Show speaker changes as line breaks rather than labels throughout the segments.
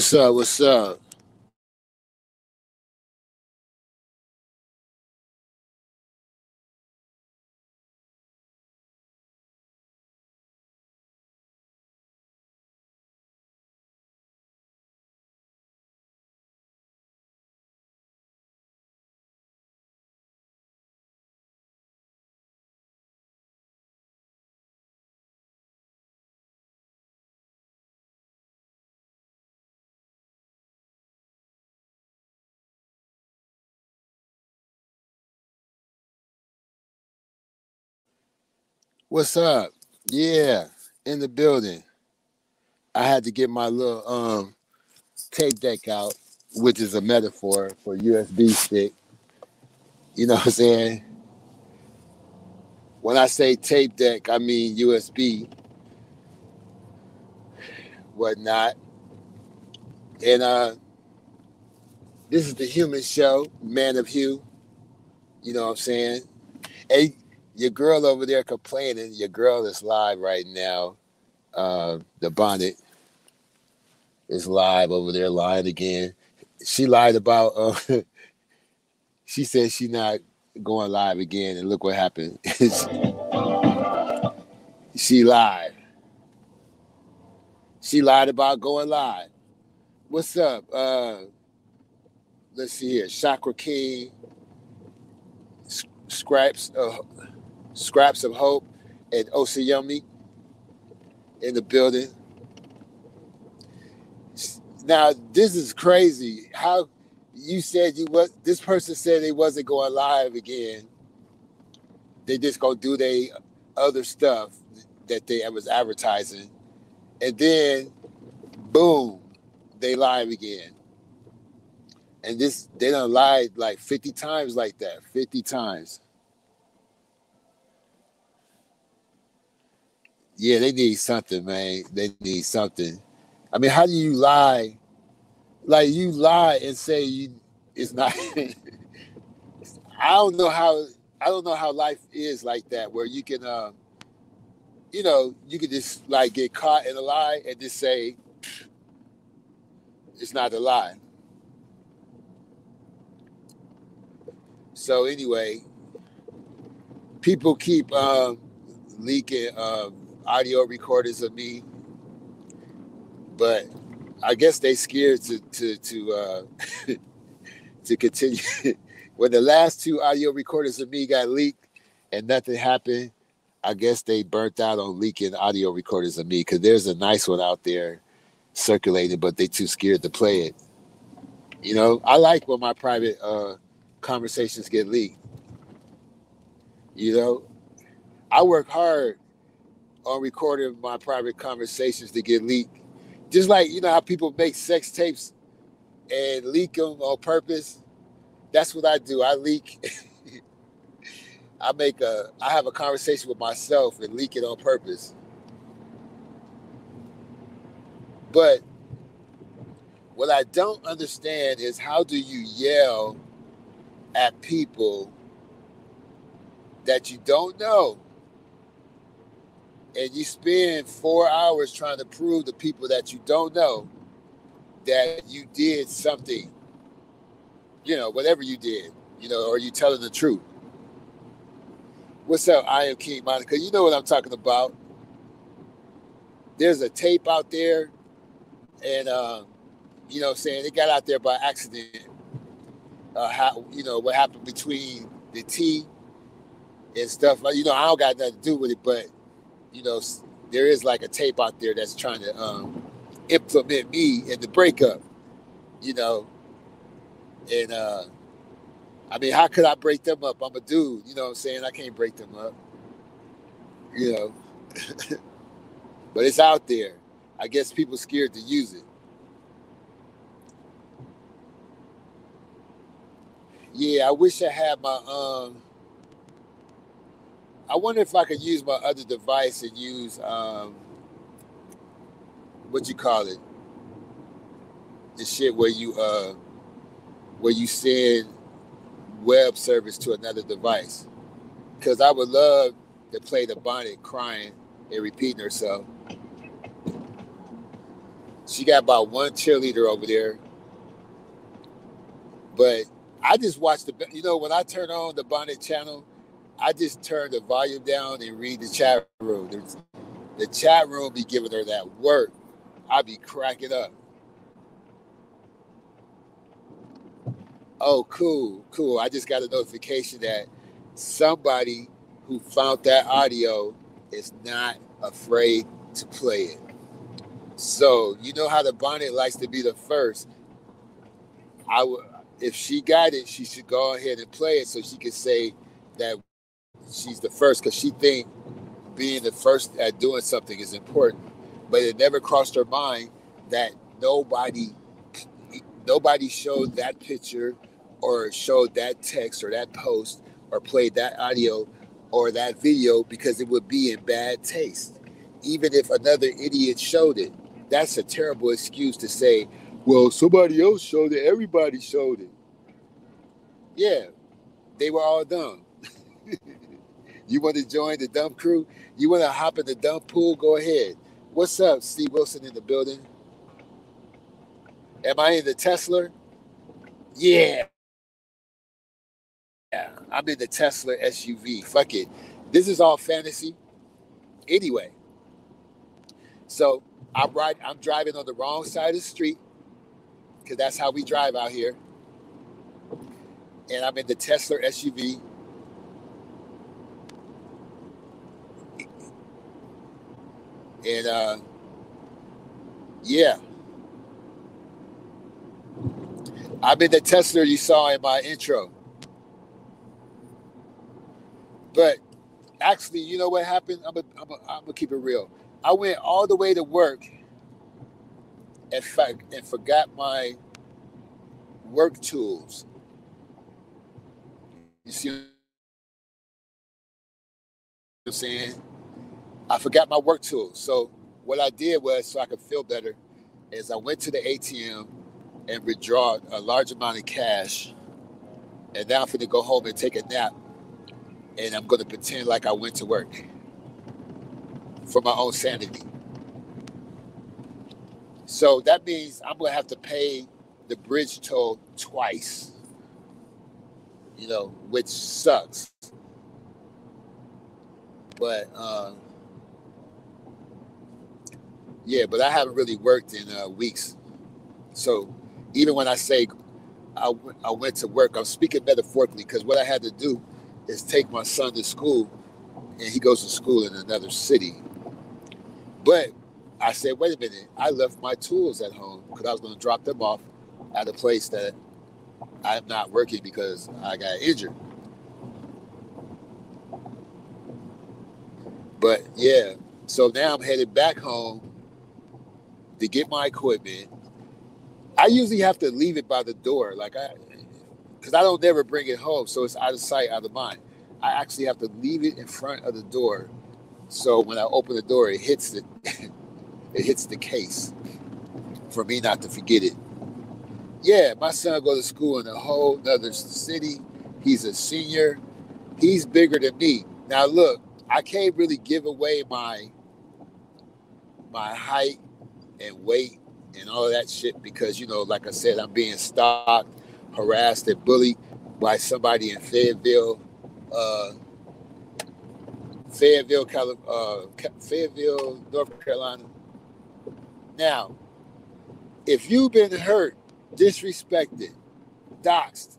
What's up? What's up? What's up? Yeah, in the building. I had to get my little tape deck out, which is a metaphor for USB stick. You know what I'm saying? When I say tape deck, I mean USB, whatnot. And this is the Hue-Man Show, Man of Hue. You know what I'm saying? Hey, your girl over there complaining. Your girl is live right now. The bonnet is live over there, lying again. She lied about. She said she not going live again, and look what happened. She lied. She lied about going live. What's up? Let's see here. Chakra King, Scraps, Scraps of Hope, and Osayumi in the building. Now this is crazy. How you said you was? This person said they wasn't going live again. They just gonna do their other stuff that they was advertising, and then boom, they live again. And this they done lied like 50 times like that. 50 times. Yeah, they need something, man. They need something. I mean, how do you lie? Like you lie and say you it's not I don't know how I don't know how life is like that where you can you can just like get caught in a lie and just say it's not a lie. So anyway, people keep leaking audio recordings of me, but I guess they scared to to continue. When the last two audio recordings of me got leaked and nothing happened, I guess they burnt out on leaking audio recordings of me because there's a nice one out there circulating, but they too scared to play it. You know, I like when my private conversations get leaked. You know, I work hard on recording my private conversations to get leaked. Just like, you know, how people make sex tapes and leak them on purpose. That's what I do. I leak. I have a conversation with myself and leak it on purpose. But what I don't understand is how do you yell at people that you don't know and you spend 4 hours trying to prove to people that you don't know that you did something, you know, whatever you did, you know, or you telling the truth. What's up? I am King Monica. You know what I'm talking about. There's a tape out there, and you know what I'm saying, it got out there by accident. How, you know, what happened between the T and stuff. You know, I don't got nothing to do with it, but you know, there is like a tape out there that's trying to implement me in the breakup. You know, and I mean, how could I break them up? I'm a dude. You know what I'm saying? I can't break them up. You know, but it's out there. I guess people scared to use it. Yeah, I wish I had my I wonder if I could use my other device and use what you call it, the shit where you send web service to another device. Because I would love to play the bonnet crying and repeating herself. She got about one cheerleader over there. But I just watch when I turn on the Bonnet channel, I just turn the volume down and read the chat room. The chat room be giving her that work. I be cracking up. Oh, cool. I just got a notification that somebody who found that audio is not afraid to play it. So you know how the Bonnet likes to be the first. If she got it, she should go ahead and play it so she can say that she's the first, because she think being the first at doing something is important. But it never crossed her mind that nobody showed that picture or showed that text or that post or played that audio or that video because it would be in bad taste. Even if another idiot showed it, that's a terrible excuse to say, well, somebody else showed it, everybody showed it. Yeah, they were all dumb. You want to join the dumb crew? You want to hop in the dumb pool? Go ahead. What's up, Steve Wilson in the building? Am I in the Tesla? Yeah. I'm in the Tesla SUV. Fuck it. This is all fantasy. Anyway, so I'm driving on the wrong side of the street because that's how we drive out here. And I'm in the Tesla SUV. And yeah, I'm in the Tesla you saw in my intro. But actually, you know what happened? I'm gonna keep it real. I went all the way to work and forgot my work tools. You see what I'm saying? I forgot my work tools. So what I did was, so I could feel better, is I went to the ATM and withdraw a large amount of cash. And now I'm going to go home and take a nap. And I'm going to pretend like I went to work for my own sanity. So that means I'm going to have to pay the bridge toll twice, which sucks. But yeah, but I haven't really worked in weeks. So even when I say I went to work, I'm speaking metaphorically, because what I had to do is take my son to school, and he goes to school in another city. But I said, wait a minute, I left my tools at home because I was going to drop them off at a place that I'm not working because I got injured. But yeah, so now I'm headed back home to get my equipment. I usually have to leave it by the door, because I don't never bring it home, so it's out of sight, out of mind. I actually have to leave it in front of the door, so when I open the door, it hits the case for me not to forget it. Yeah, my son goes to school in a whole other city. He's a senior. He's bigger than me. Now look, I can't really give away my height and weight and all of that shit because, like I said, I'm being stalked, harassed, and bullied by somebody in Fayetteville, North Carolina. Now, if you've been hurt, disrespected, doxxed,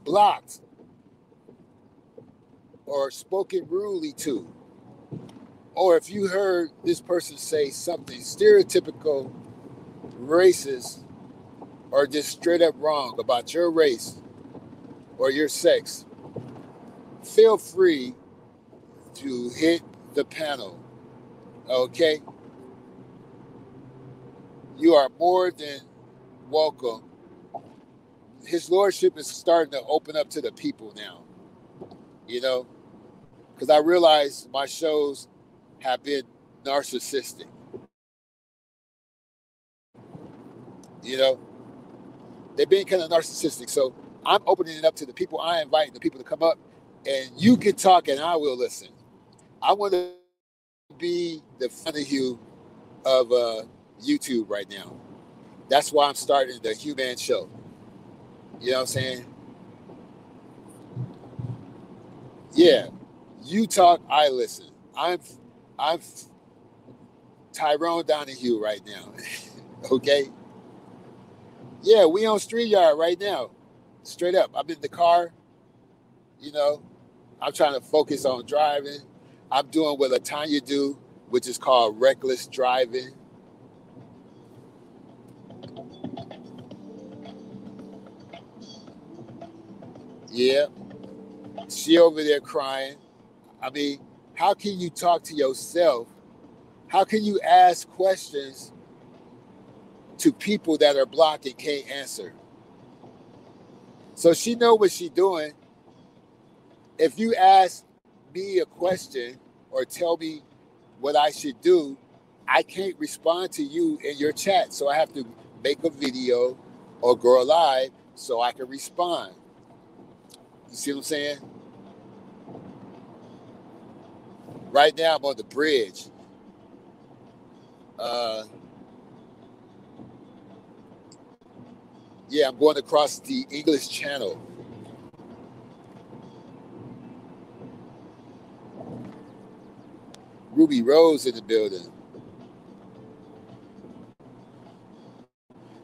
blocked, or spoken rudely to, or if you heard this person say something stereotypical, racist, or just straight up wrong about your race or your sex, feel free to hit the panel, okay? You are more than welcome. His Lordship is starting to open up to the people now, because I realize my shows have been narcissistic, they've been kind of narcissistic. So I'm opening it up to the people. I invite the people to come up, and you can talk and I will listen. I want to be the Hue of YouTube right now. That's why I'm starting the Hue-Man Show. You know what I'm saying? Yeah. You talk, I listen. I'm Tyrone Donahue right now. Okay? Yeah, we on StreetYard right now. Straight up. I'm in the car, you know. I'm trying to focus on driving. I'm doing what LaTanya do, which is called reckless driving. Yeah. She over there crying. I mean, how can you talk to yourself? How can you ask questions to people that are blocked and can't answer? So she know what she doing. If you ask me a question or tell me what I should do, I can't respond to you in your chat. So I have to make a video or go live so I can respond. You see what I'm saying? Right now I'm on the bridge. Yeah, I'm going across the English Channel. Ruby Rose in the building.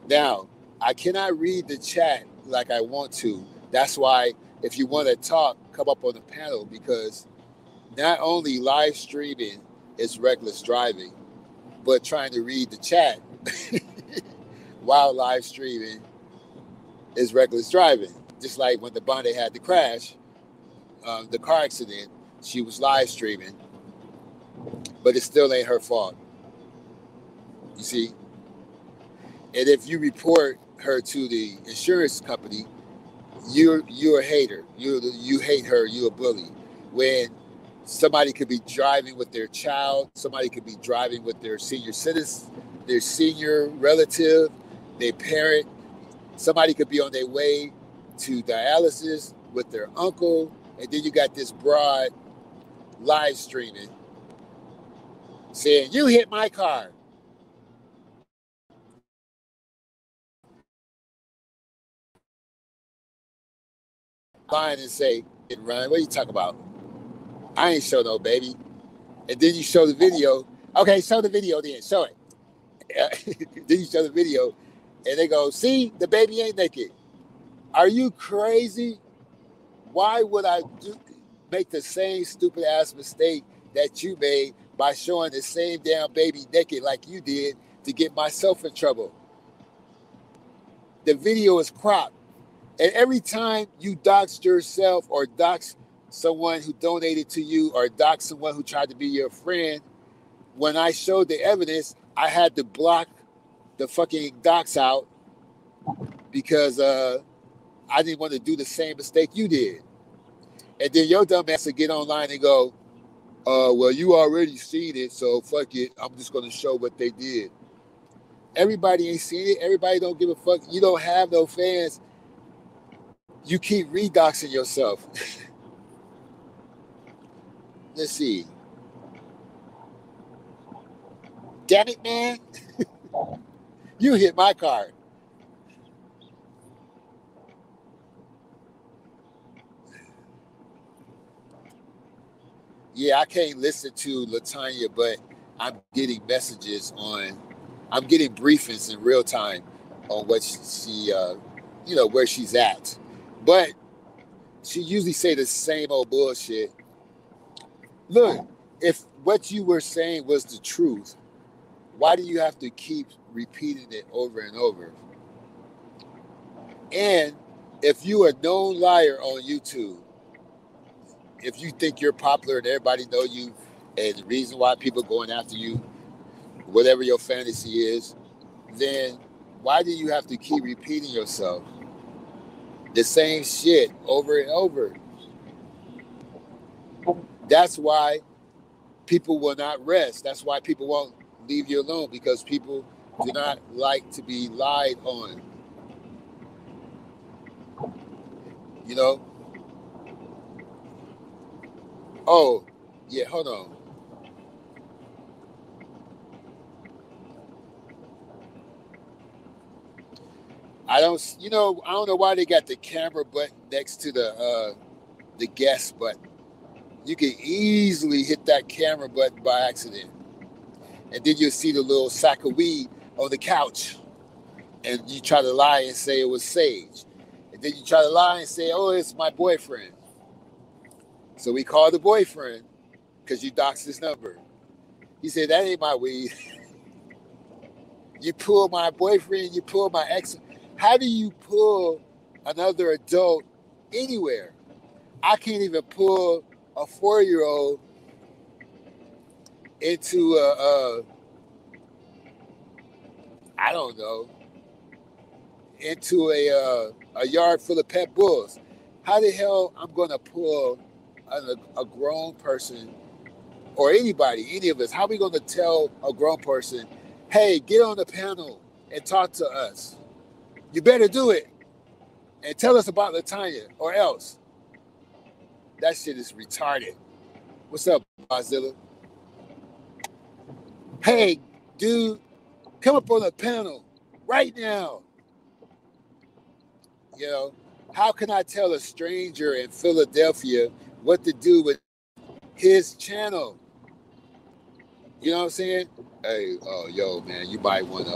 Now, I cannot read the chat like I want to. That's why if you want to talk, come up on the panel, because not only live streaming is reckless driving, but trying to read the chat while live streaming is reckless driving. Just like when the Bonnet had the crash, the car accident, she was live streaming, but it still ain't her fault. You see? And if you report her to the insurance company, you're a hater. You hate her. You're a bully. When somebody could be driving with their child, somebody could be driving with their senior citizen, their senior relative, their parent. Somebody could be on their way to dialysis with their uncle, and then you got this broad live streaming saying, "You hit my car." Line and say, "Run, what are you talking about? I ain't show no baby." And then you show the video. Okay, show the video then. Show it. Then you show the video, and they go, "See, the baby ain't naked." Are you crazy? Why would I make the same stupid ass mistake that you made by showing the same damn baby naked like you did to get myself in trouble? The video is cropped. And every time you doxed yourself or doxed someone who donated to you or doxed someone who tried to be your friend, when I showed the evidence, I had to block the fucking dox out because I didn't want to do the same mistake you did. And then your dumb ass would get online and go, well, you already seen it, so fuck it. I'm just going to show what they did. Everybody ain't seen it. Everybody don't give a fuck. You don't have no fans. You keep redoxing yourself. Let's see. Damn it, man. You hit my car. Yeah, I can't listen to LaTanya, but I'm getting messages I'm getting briefings in real time on what she where she's at. But she usually say the same old bullshit. Look, if what you were saying was the truth, why do you have to keep repeating it over and over? And if you are a known liar on YouTube, if you think you're popular and everybody know you, and the reason why people going after you, whatever your fantasy is, then why do you have to keep repeating yourself? The same shit over and over. That's why people will not rest. That's why people won't leave you alone, because people do not like to be lied on. You know? Oh, yeah, hold on. I don't know why they got the camera button next to the guest button. You can easily hit that camera button by accident. And then you'll see the little sack of weed on the couch. And you try to lie and say it was Sage. And then you try to lie and say, oh, it's my boyfriend. So we called the boyfriend because you doxed his number. He said, that ain't my weed. You pull my boyfriend, you pull my ex. How do you pull another adult anywhere? I can't even pull a 4-year-old into I don't know, into a yard full of pet bulls. How the hell I'm going to pull a grown person or anybody, any of us, how are we going to tell a grown person, hey, get on the panel and talk to us? You better do it and tell us about Latanya or else. That shit is retarded. What's up, Godzilla? Hey, dude, come up on the panel right now. You know, how can I tell a stranger in Philadelphia what to do with his channel? You know what I'm saying? Hey, yo, man, you might want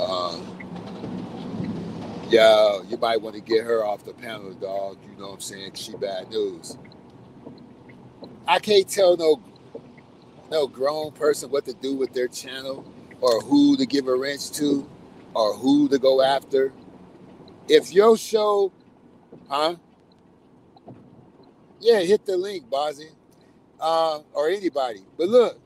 to get her off the panel, dog. You know what I'm saying? She bad news. I can't tell no grown person what to do with their channel or who to give a wrench to or who to go after. If your show, yeah, hit the link, Bozzy, or anybody. But look,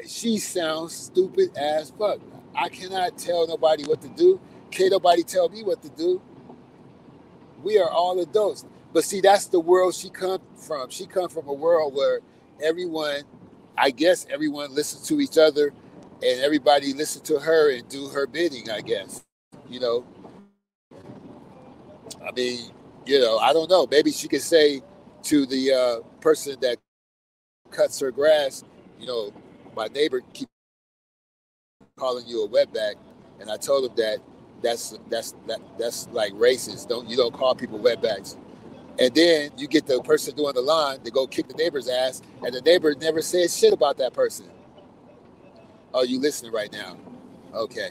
she sounds stupid as fuck. I cannot tell nobody what to do. Can't nobody tell me what to do. We are all adults. But see, that's the world she come from. She come from a world where everyone listens to each other and everybody listen to her and do her bidding, I guess. You know, I mean, I don't know. Maybe she could say to the person that cuts her grass, my neighbor keep calling you a wetback, and I told him that that's like racist. You don't call people wetbacks. And then you get the person doing the line to go kick the neighbor's ass, and the neighbor never says shit about that person. Oh, you listening right now? Okay.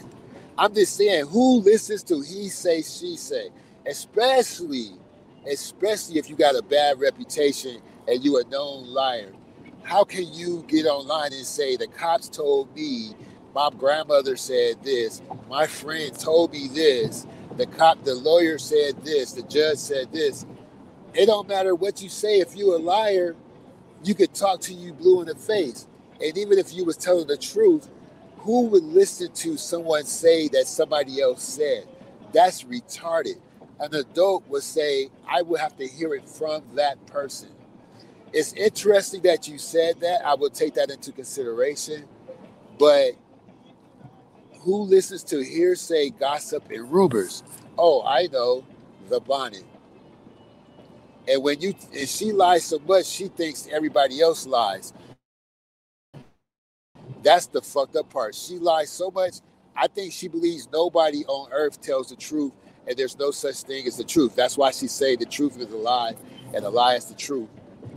I'm just saying, who listens to he say, she say? Especially if you got a bad reputation and you a known liar. How can you get online and say, the cops told me, my grandmother said this, my friend told me this, the lawyer said this, the judge said this. It don't matter what you say. If you a liar, you could talk to you blue in the face. And even if you was telling the truth, who would listen to someone say that somebody else said? That's retarded. An adult would say, I would have to hear it from that person. It's interesting that you said that. I will take that into consideration. But who listens to hearsay, gossip, and rumors? Oh, I know, the bonnet. And and she lies so much, she thinks everybody else lies. That's the fucked up part. She lies so much, I think she believes nobody on earth tells the truth, and there's no such thing as the truth. That's why she say the truth is a lie, and a lie is the truth.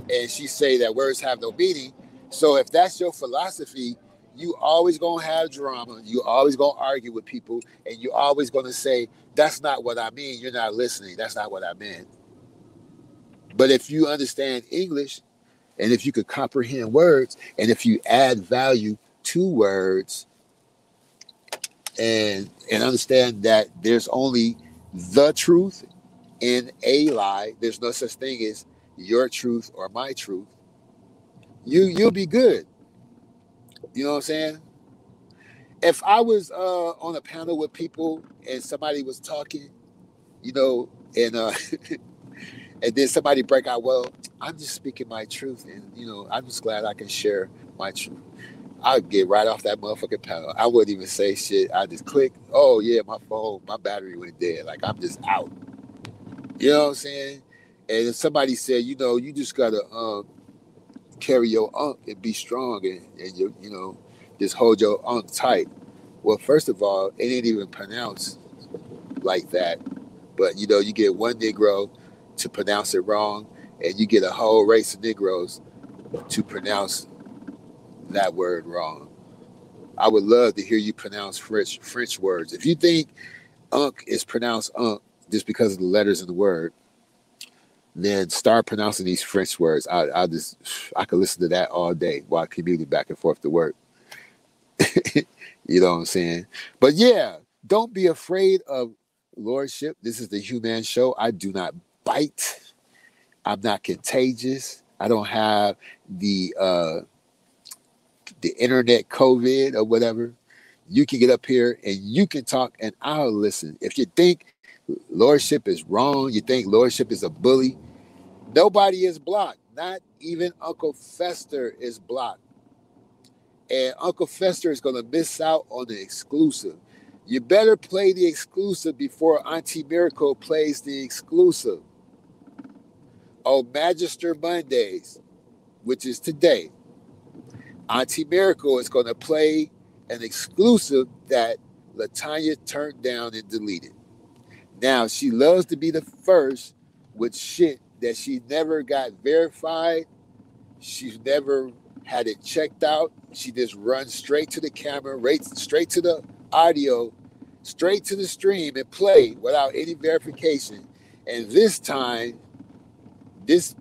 And she say that words have no meaning. So if that's your philosophy, you always gonna have drama. You always gonna argue with people, and you always gonna say, that's not what I mean. You're not listening. That's not what I meant. But if you understand English, and if you could comprehend words, and if you add value to words, and understand that there's only the truth in a lie, there's no such thing as your truth or my truth, you'll be good. You know what I'm saying? If I was on a panel with people and somebody was talking, and and then somebody break out, well, I'm just speaking my truth, and I'm just glad I can share my truth. I'd get right off that motherfucking panel. I wouldn't even say shit. I just click. Oh yeah, my phone, my battery went dead. Like I'm just out. You know what I'm saying? And if somebody said, you just gotta carry your unk and be strong, and just hold your unk tight. Well, first of all, it ain't even pronounced like that. But you know, you get one Negro to pronounce it wrong, and you get a whole race of Negroes to pronounce that word wrong. I would love to hear you pronounce French words. If you think unk is pronounced unk just because of the letters in the word, then start pronouncing these French words. I could listen to that all day while commuting back and forth to work. You know what I'm saying? But yeah, don't be afraid of lordship. This is the Hue-Man Show. I do not bite. I'm not contagious. I don't have the internet COVID or whatever. You can get up here and you can talk and I'll listen. If you think lordship is wrong, you think lordship is a bully, nobody is blocked. Not even Uncle Fester is blocked. And Uncle Fester is going to miss out on the exclusive. You better play the exclusive before Auntie Miracle plays the exclusive. On Magister Mondays, which is today, Auntie Miracle is going to play an exclusive that Latanya turned down and deleted. Now, she loves to be the first with shit that she never got verified. She's never had it checked out. She just runs straight to the camera, right, straight to the audio, straight to the stream and play without any verification. And this time, this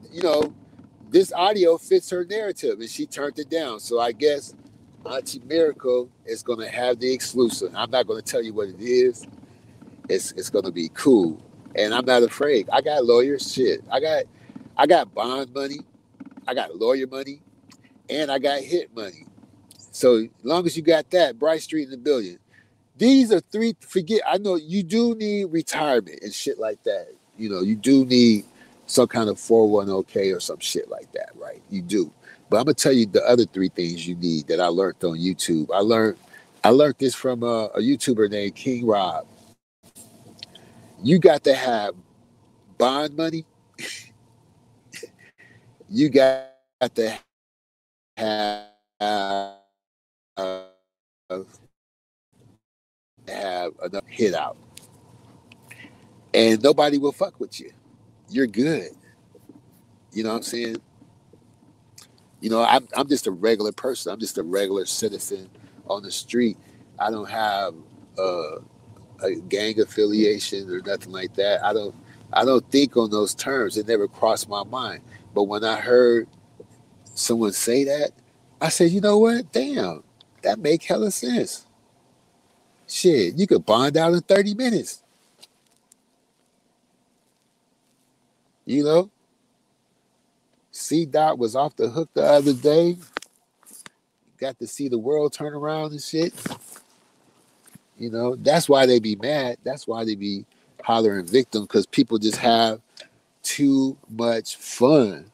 audio fits her narrative and she turned it down. So I guess Auntie Miracle is going to have the exclusive. I'm not going to tell you what it is. It's going to be cool. And I'm not afraid. I got lawyer shit. I got bond money. I got lawyer money. And I got hit money. So as long as you got that, Bright Street in the building. These are three, I know you do need retirement and shit like that. You know, you do need some kind of 401k or some shit like that, right? You do. But I'm going to tell you the other three things you need that I learned on YouTube. I learned this from a YouTuber named King Rob. You got to have bond money. You got to have enough hit out. And nobody will fuck with you. You're good. You know what I'm saying? You know, I'm just a regular person. I'm just a regular citizen on the street. I don't have a gang affiliation or nothing like that. I don't think on those terms. It never crossed my mind. But when I heard someone say that, I said, you know what? Damn, that make hella sense. Shit, you could bond out in 30 minutes. You know? C-Dot was off the hook the other day. Got to see the world turn around and shit. You know, that's why they be mad. That's why they be hollering victim, because people just have too much fun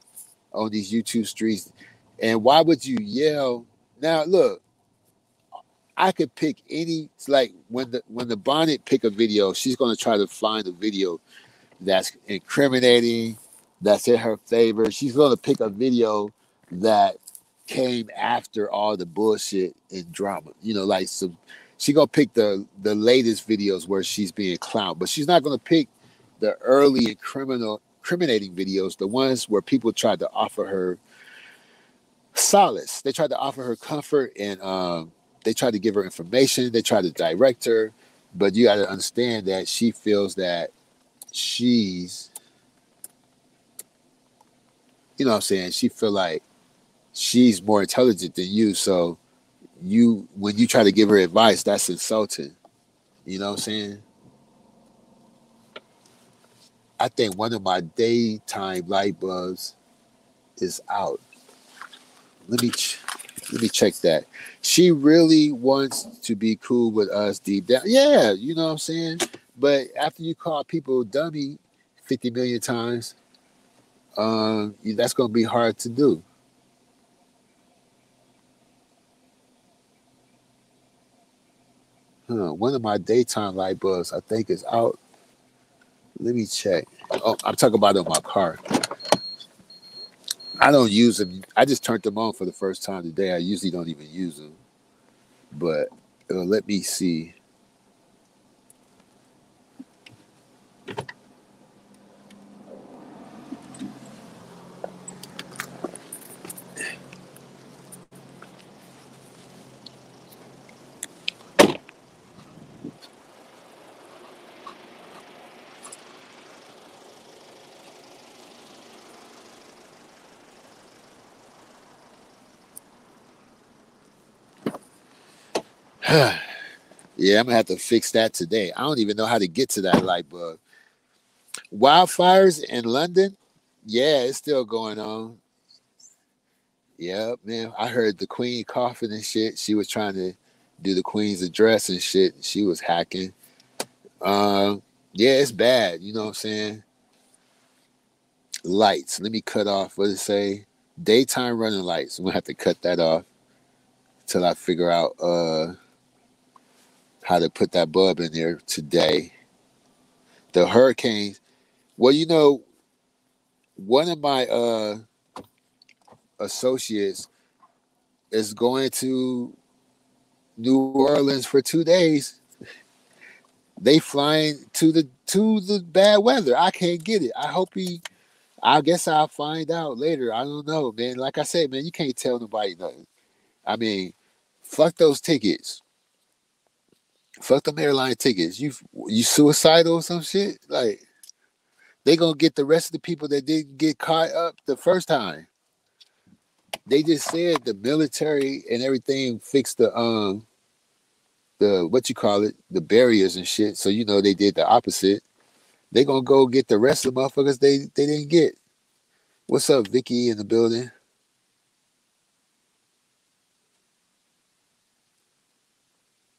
on these YouTube streets. And why would you yell? Now, look, I could pick any. It's like when the Bonnet pick a video, she's going to try to find a video that's incriminating, that's in her favor. She's going to pick a video that came after all the bullshit and drama. You know, like some. She gonna pick the latest videos where she's being clowned, but she's not gonna pick the early incriminating videos, the ones where people tried to offer her solace. They tried to offer her comfort, and they tried to give her information. They tried to direct her, but you got to understand that she feels that she's, you know what I'm saying? She feel like she's more intelligent than you, so when you try to give her advice, that's insulting. You know what I'm saying? I think one of my daytime light bulbs is out. Let me check that. She really wants to be cool with us deep down. Yeah, you know what I'm saying? But after you call people dummy 50 million times, that's going to be hard to do. One of my daytime light bulbs, I think, is out. Let me check. Oh, I'm talking about it on my car. I don't use them. I just turned them on for the first time today. I usually don't even use them. But let me see. Yeah, I'm gonna have to fix that today. I don't even know how to get to that light bulb. Wildfires in London? Yeah, it's still going on. Yeah, man. I heard the Queen coughing and shit. She was trying to do the Queen's address and shit. She was hacking. Yeah, it's bad. You know what I'm saying? Lights. Let me cut off. What does it say? Daytime running lights. I'm gonna have to cut that off till I figure out how to put that bulb in there today. The hurricanes. Well, you know, one of my associates is going to New Orleans for 2 days. They flying to the bad weather. I can't get it. I hope he. I guess I'll find out later. I don't know, man. Like I said, man, you can't tell nobody nothing. I mean, fuck those tickets. Fuck them airline tickets. You suicidal or some shit? Like they gonna get the rest of the people that didn't get caught up the first time. They just said the military and everything fixed the what you call it, the barriers and shit. So you know they did the opposite. They gonna go get the rest of the motherfuckers they didn't get. What's up, Vicky in the building?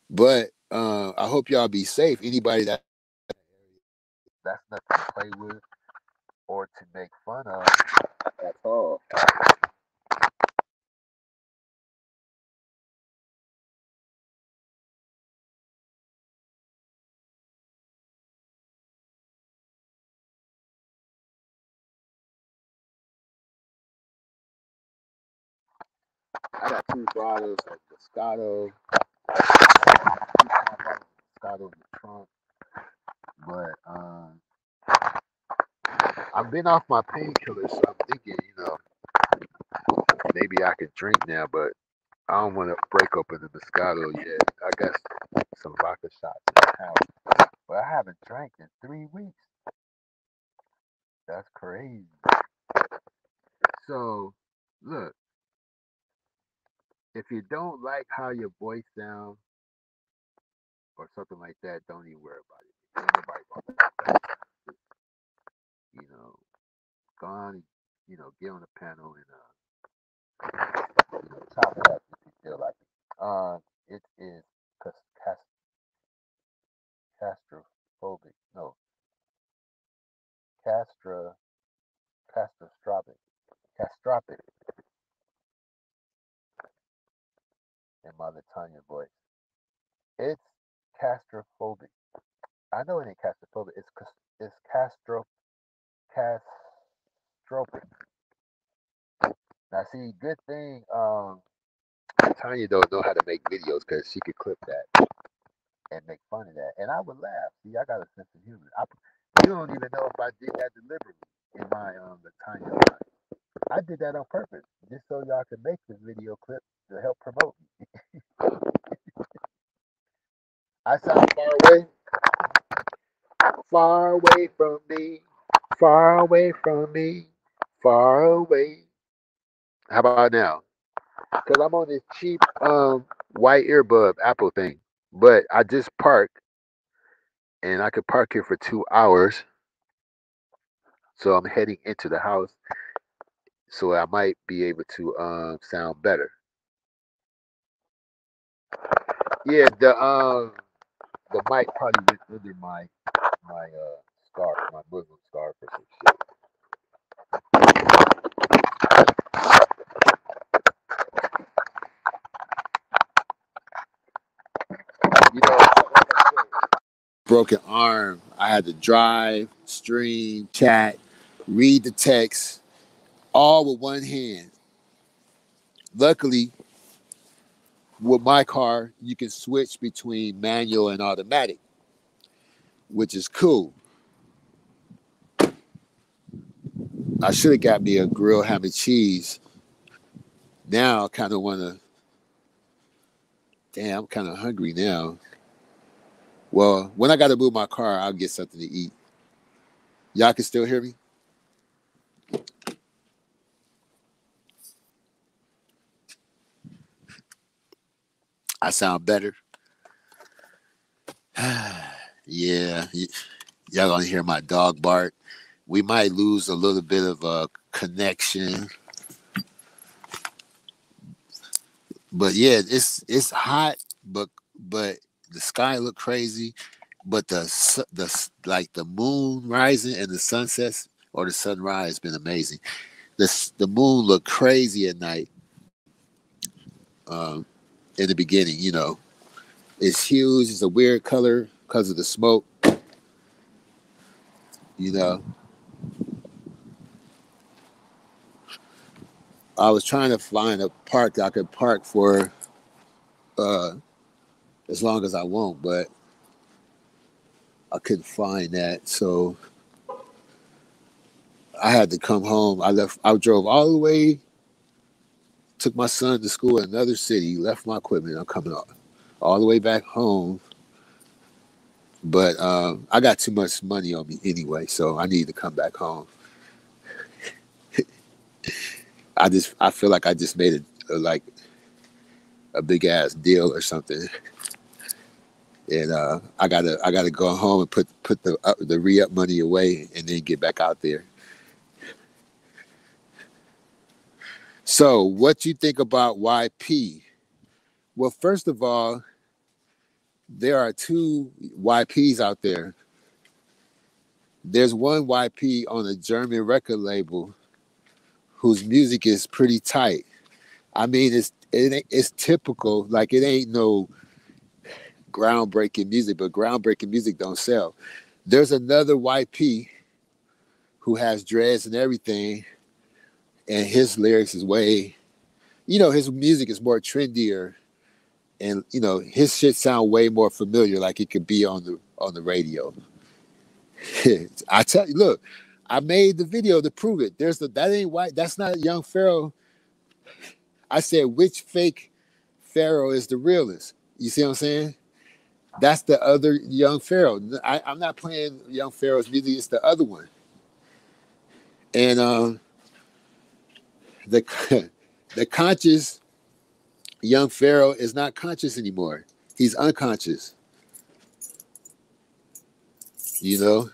But I hope y'all be safe. Anybody that's nothing to play with or to make fun of at all. I got two bottles of Moscato, Moscato in the trunk, but I've been off my painkillers, so I'm thinking, maybe I could drink now, but I don't want to break open the Moscato yet. I got some vodka shots in the house, but I haven't drank in 3 weeks. That's crazy. So, look, if you don't like how your voice sounds or something like that, don't even worry about it. Ain't nobody gonna, you know, go on, and, get on the panel and chop it up if you feel like it. It is castrophobic. No, castra castrotropic. Castropic in my Latanya voice. It's castrophobic. I know it ain't castrophobic. It's castropic. Now, see, good thing Tanya don't know how to make videos because she could clip that and make fun of that, and I would laugh. See, I got a sense of humor. You don't even know if I did that deliberately in my the Tanya line. I did that on purpose, just so y'all can make this video clip to help promote me. I sound far away from me, far away from me, far away. How about now? Because I'm on this cheap white earbud Apple thing, but I just parked and I could park here for 2 hours. So I'm heading into the house, so I might be able to sound better. Yeah, the mic probably went under my scarf, my Muslim scarf or some shit. You know, broken arm. I had to drive, stream, chat, read the text, all with one hand. Luckily, with my car, you can switch between manual and automatic, which is cool. I should have got me a grilled ham and cheese. Now I kind of want to. Damn, I'm kind of hungry now. Well, when I got to move my car, I'll get something to eat. Y'all can still hear me? I sound better. Yeah, y'all gonna hear my dog bark. We might lose a little bit of a connection, but yeah, it's hot, but the sky look crazy. But like the moon rising and the sunsets or the sunrise has been amazing. The moon looked crazy at night. Um, in the beginning, it's huge. It's a weird color because of the smoke. You know, I was trying to find a park I could park for uh, as long as I want, but I couldn't find that. So I had to come home. I drove all the way, took my son to school in another city, left my equipment. I'm coming all the way back home. But I got too much money on me anyway, so I need to come back home. I feel like I just made like a big ass deal or something, and I gotta go home and put the re-up money away and then get back out there. So, what you think about YP? Well, first of all, there are two YPs out there. There's one YP on a German record label whose music is pretty tight. I mean, it's typical. Like it ain't no groundbreaking music, but groundbreaking music don't sell. There's another YP who has dreads and everything, and his lyrics is way, his music is more trendier, and his shit sound way more familiar, like it could be on the radio. I tell you, look, I made the video to prove it. That ain't white. That's not Young Pharaoh. I said which fake Pharaoh is the realest. You see what I'm saying? That's the other Young Pharaoh. I'm not playing Young Pharaoh's music. It's the other one. And the the conscious Young Pharaoh is not conscious anymore. He's unconscious. You know.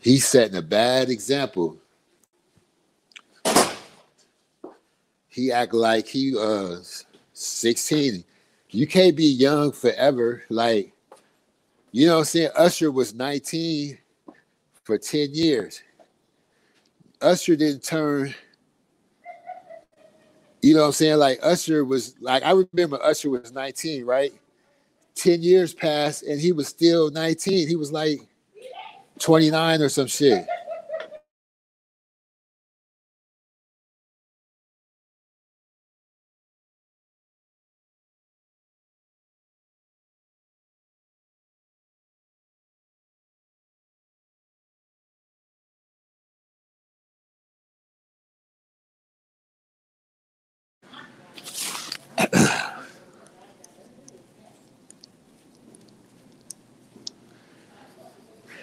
He's setting a bad example. He act like he 16. You can't be young forever. Like, you know what I'm saying? Usher was 19 for 10 years. Usher didn't turn, you know what I'm saying? Like Usher was like, I remember Usher was 19, right? 10 years passed and he was still 19. He was like 29 or some shit.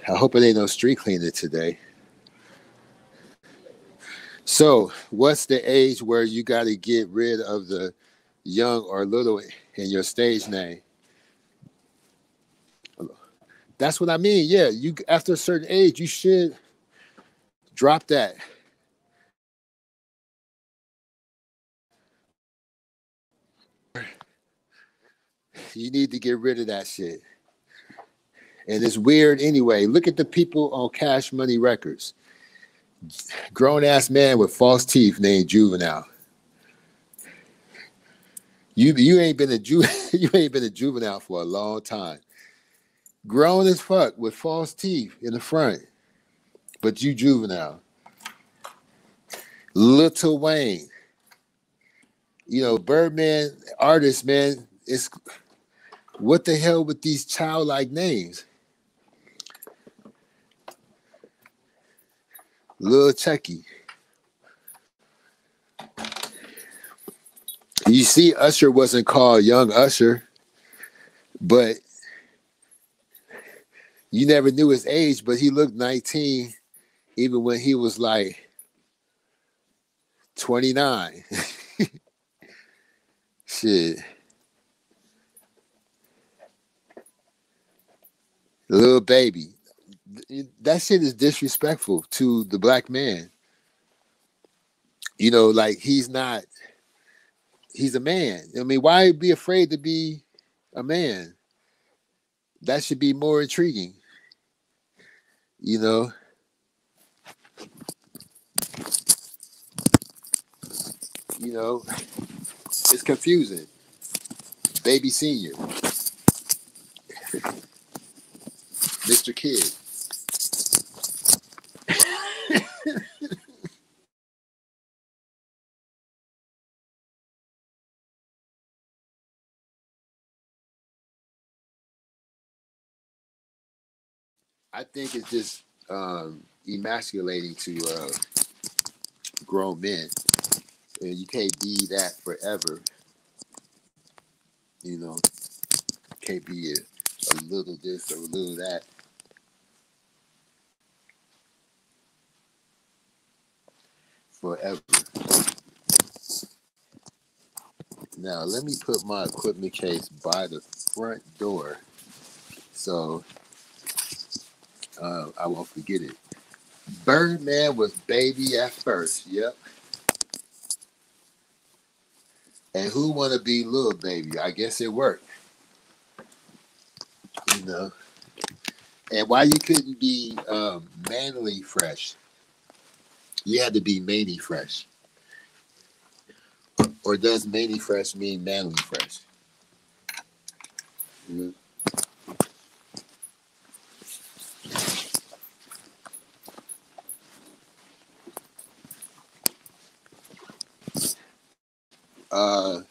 I hope it ain't no street cleaner today. So, what's the age where you got to get rid of the young or little in your stage name? That's what I mean. Yeah, you after a certain age, you should drop that. You need to get rid of that shit. And it's weird anyway. Look at the people on Cash Money Records. Grown ass man with false teeth named Juvenile. You ain't been a you ain't been a juvenile for a long time. Grown as fuck with false teeth in the front, but you juvenile. Little Wayne, Birdman artist, man. It's what the hell with these childlike names? Lil Chucky. You see, Usher wasn't called Young Usher, but you never knew his age, but he looked 19 even when he was like 29. Shit. Little baby. That shit is disrespectful to the black man. You know, like he's not, he's a man. I mean, why be afraid to be a man? That should be more intriguing. You know, you know, it's confusing. Baby senior, Mr. Kid. I think it's just emasculating to grown men, and you can't be that forever. You know, can't be a little this or a little that forever. Now, let me put my equipment case by the front door so I won't forget it. Birdman was baby at first. Yep. And who want to be little baby? I guess it worked. You know. And why you couldn't be manly fresh? You had to be manly fresh. Or does manly fresh mean manly fresh? Mm-hmm. Uh,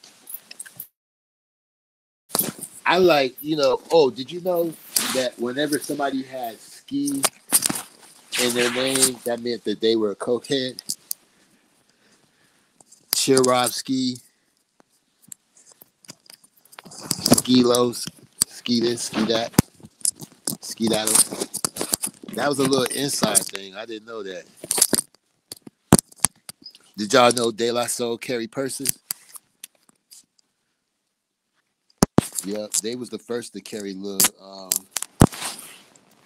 I like, you know, oh, did you know that whenever somebody had ski in their name, that meant that they were a cokehead? Ski, Skilos, ski this, ski that, ski that. That was a little inside thing. I didn't know that. Did y'all know De La Soul carry purses? Yep, they was the first to carry little.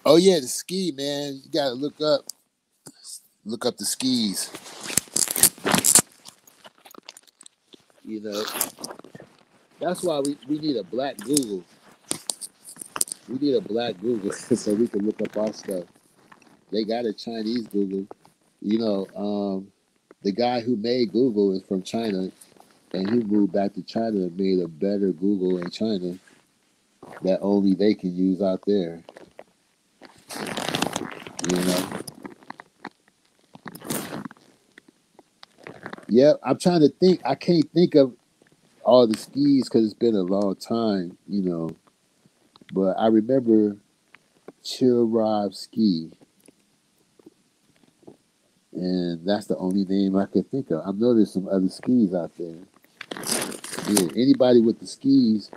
Oh yeah, the ski, man. You gotta look up the skis. You know, that's why we need a black Google. We need a black Google so we can look up our stuff. They got a Chinese Google. You know, the guy who made Google is from China, and he moved back to China and made a better Google in China that only they can use out there. You know. Yeah, I'm trying to think. I can't think of all the skis because it's been a long time. You know, but I remember Chill Rob Ski, and that's the only name I can think of. I know there's some other skis out there. Yeah, anybody with the skis.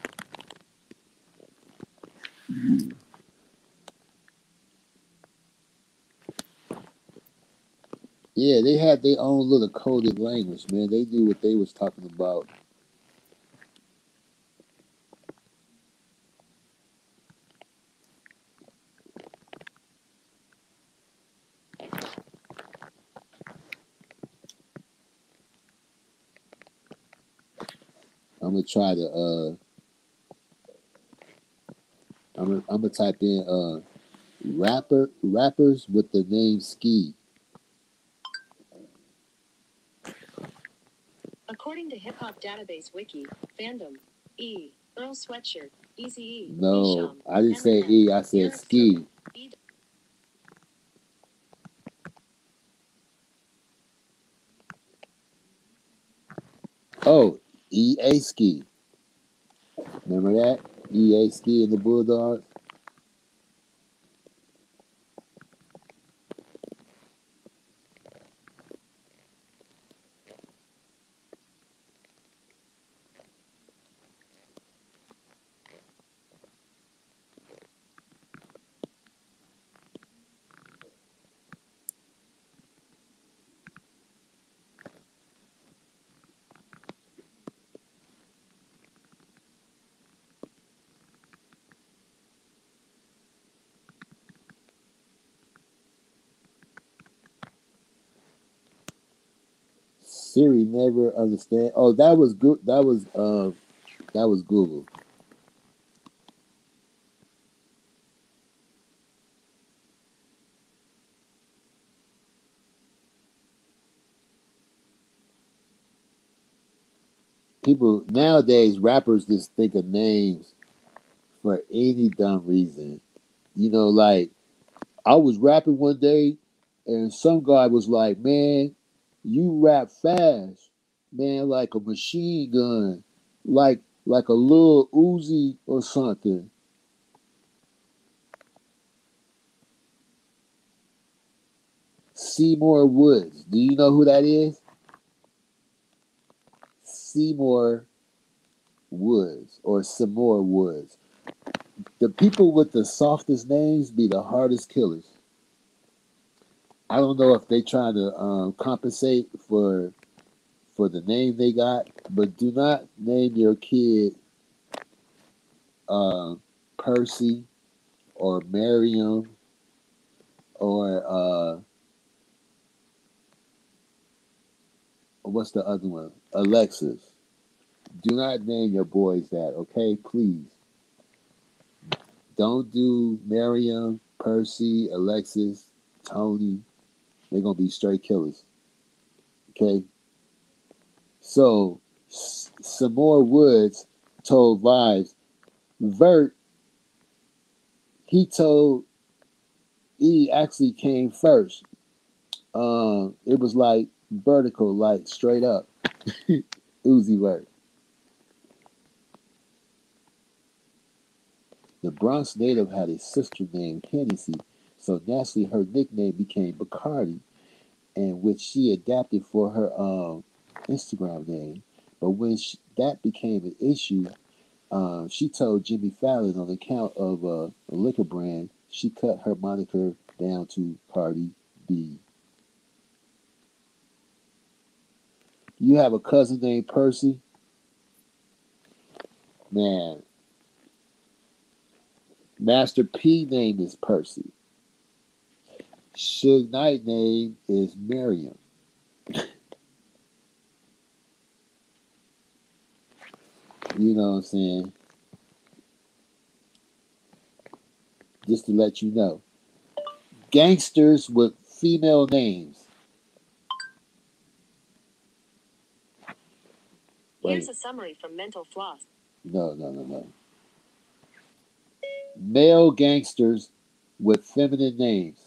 Yeah, they had their own little coded language, man. They knew what they was talking about. I'm gonna try to. I'm gonna type in rappers with the name Ski.
According to Hip Hop Database Wiki, Fandom, E, Earl Sweatshirt, Eazy-E,
No, I didn't say E. I said Ski. Oh, EA Ski. Remember that? EA Ski and the Bulldogs. Siri never understand. Oh, that was good. That was Google. People nowadays, rappers just think of names for any dumb reason. Like I was rapping one day, and some guy was like, "Man, you rap fast, man, like a machine gun, like a little Uzi or something." Seymour Woods. Do you know who that is? Seymour Woods or Seymour Woods. The people with the softest names be the hardest killers. I don't know if they trying to compensate for the name they got, but do not name your kid uh, Percy or Miriam or what's the other one? Alexis. Do not name your boys that, okay? Please. Don't do Miriam, Percy, Alexis, Tony. They're gonna be straight killers. Okay. So some more Woods told Vibes. Vert, he told E actually came first. It was like vertical, like straight up. Uzi Vert. The Bronx native had a sister named Hennessy, so naturally her nickname became Bacardi, and which she adapted for her Instagram name. But when that became an issue, she told Jimmy Fallon on account of a liquor brand, she cut her moniker down to Cardi B. You have a cousin named Percy? Man, Master P name is Percy. Suge Knight name is Miriam. You know what I'm saying? Just to let you know. Gangsters with female names.
Here's
Wait,
a summary from Mental Floss.
no. Male gangsters with feminine names.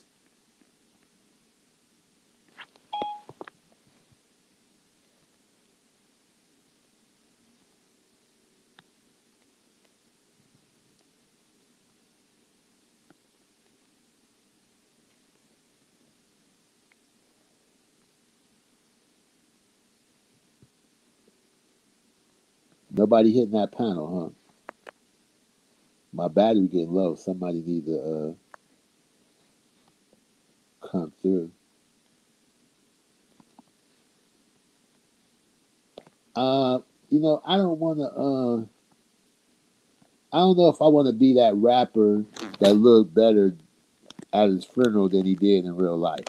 Nobody hitting that panel, huh? My battery getting low. Somebody need to come through. Uh, I don't want to. I don't know if I want to be that rapper that looked better at his funeral than he did in real life.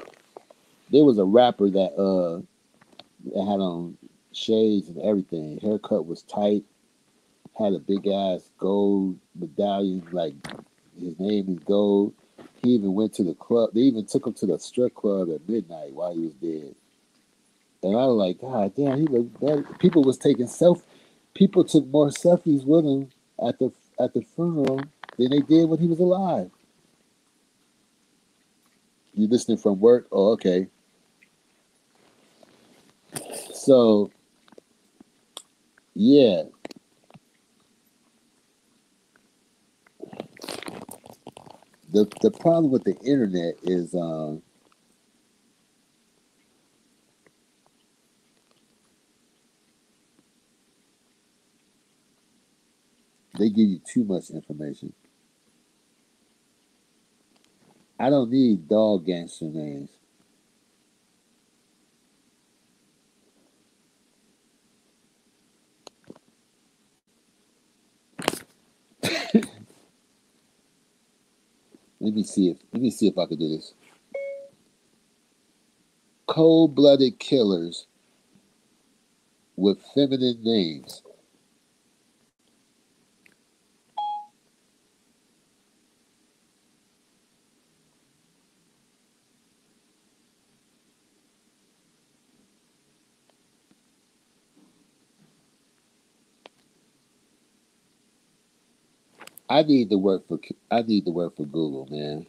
There was a rapper that had on shades and everything. Haircut was tight. Had a big ass gold medallion, like his name is gold. He even went to the club. They even took him to the strip club at midnight while he was dead. And I was like, God damn, he looked better. People was taking People took more selfies with him at the funeral than they did when he was alive. You listening from work? Oh, okay. So yeah, the problem with the internet is they give you too much information. I don't need dog gangster names. Let me see if I can do this. Cold blooded killers with feminine names. I need to work for I need to work for Google, man.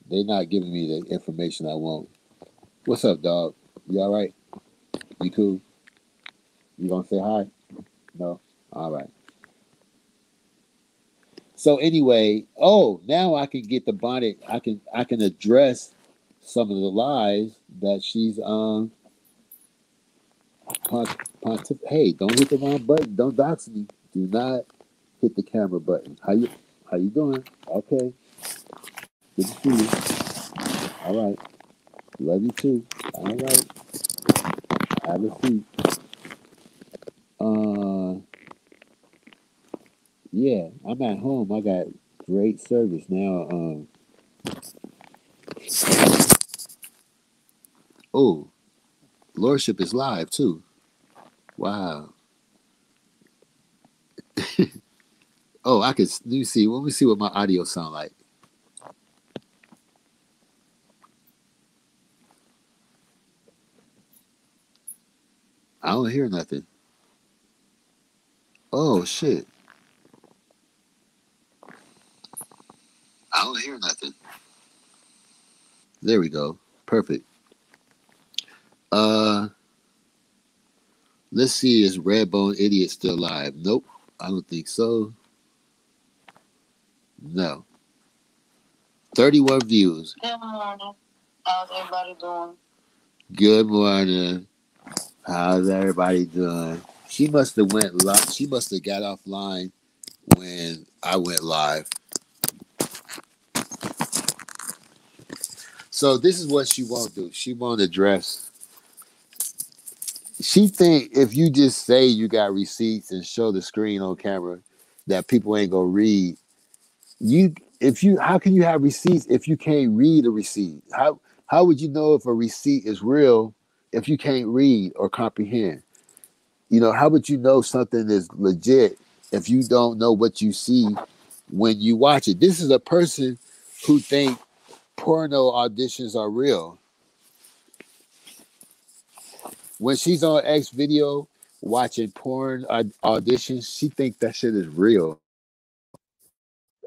They're not giving me the information I want. What's up, dog? You all right? You cool? You gonna say hi? No. All right. So anyway, oh, now I can get the bonnet. I can address some of the lies that she's hey, don't hit the wrong button. Don't dox me. Do not hit the camera button. How you doing? Okay. Good to see you. All right. Love you too. All right. Have a seat. Uh yeah, I'm at home. I got great service now. Oh, Lordship is live too. Wow. Oh, I could. Let me see. Let me see what my audio sound like. I don't hear nothing. Oh shit. I don't hear nothing. There we go. Perfect. Uh, let's see. Is Redbone Idiot still live? Nope. I don't think so. No. 31 views. Good morning. How's everybody doing? Good morning. How's everybody doing? She must have went live. She must have got offline when I went live. So this is what she won't do. She won't address. She think if you just say you got receipts and show the screen on camera, that people ain't gonna read. You if you how can you have receipts if you can't read a receipt? How would you know if a receipt is real if you can't read or comprehend? How would you know something is legit if you don't know what you see when you watch it? This is a person who think porno auditions are real. When she's on X video watching porn auditions, she think that shit is real.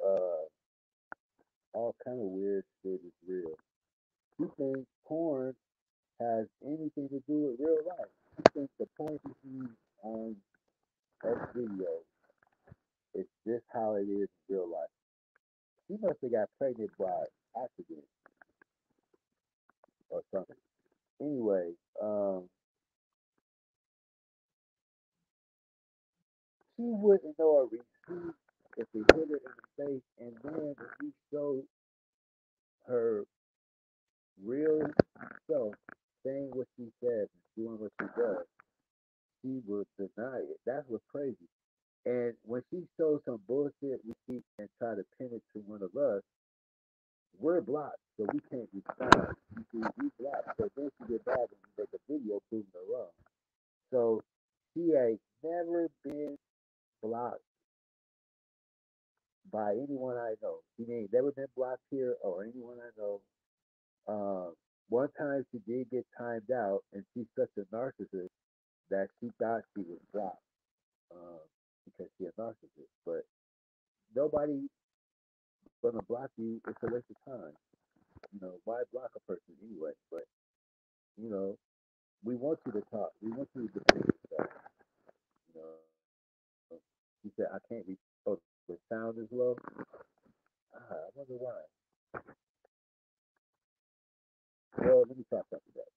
Uh, all kind of weird shit is real. She thinks porn has anything to do with real life. She thinks the porn she sees on X video is just how it is in real life. She must have got pregnant by accident or something. Anyway, she wouldn't know a receipt if they hit her in the face, and then if you show her real self saying what she says and doing what she does, she would deny it. That's what's crazy. And when she shows some bullshit receipt and try to pin it to one of us, we're blocked, so we can't respond. You see, we blocked. So then she get mad when we make a video proving her wrong. So she ain't never been blocked by anyone I know. She ain't never been blocked here or anyone I know. Um, One time she did get timed out, and she's such a narcissist that she thought she was blocked um, because she's a narcissist. But nobody gonna block you. It's a waste of time. Why block a person anyway? But you know, we want you to talk. We want you to defend yourself. You know, she said, "I can't be." Oh, the sound is low. I wonder why. Well, let me try something else.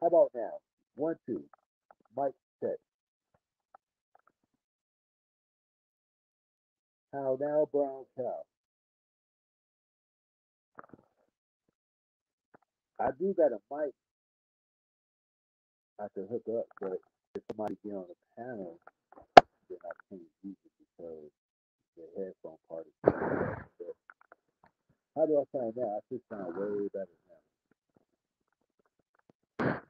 How about now? One, two. Mike check. How now, brown cow? I do got a mic I can hook up, but if somebody get on the panel, then I can't use it because the headphone part is. How do I sound now? I should sound way better now.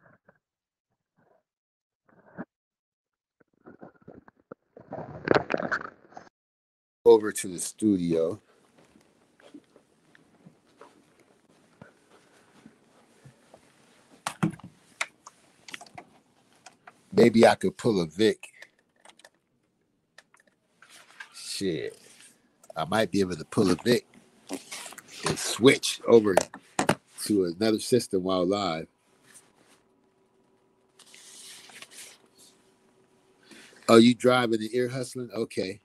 Over to the studio. Maybe I could pull a Vic. Shit. I might be able to pull a Vic and switch over to another system while live. Oh, you driving and ear hustling? Okay.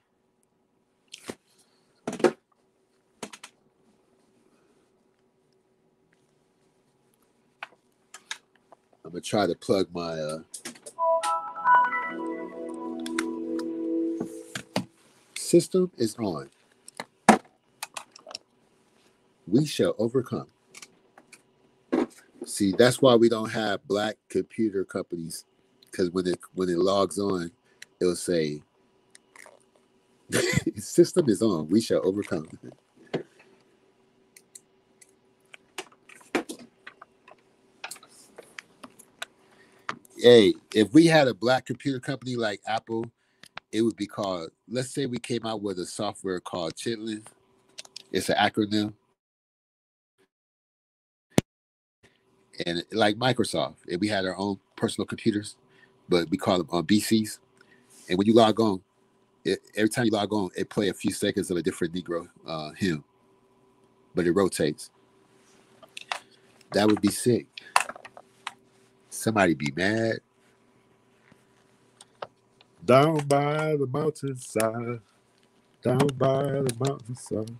I'm gonna try to plug my system is on. We shall overcome. See, that's why we don't have black computer companies, because when it logs on, it'll say system is on. We shall overcome. Hey, if we had a black computer company like Apple, it would be called, let's say we came out with a software called Chitlin. It's an acronym. And like Microsoft, if we had our own personal computers, but we call them BCs. And when you log on, every time you log on, it play a few seconds of a different Negro hymn, but it rotates. That would be sick. Somebody be mad. Down by the mountainside. Down by the mountainside.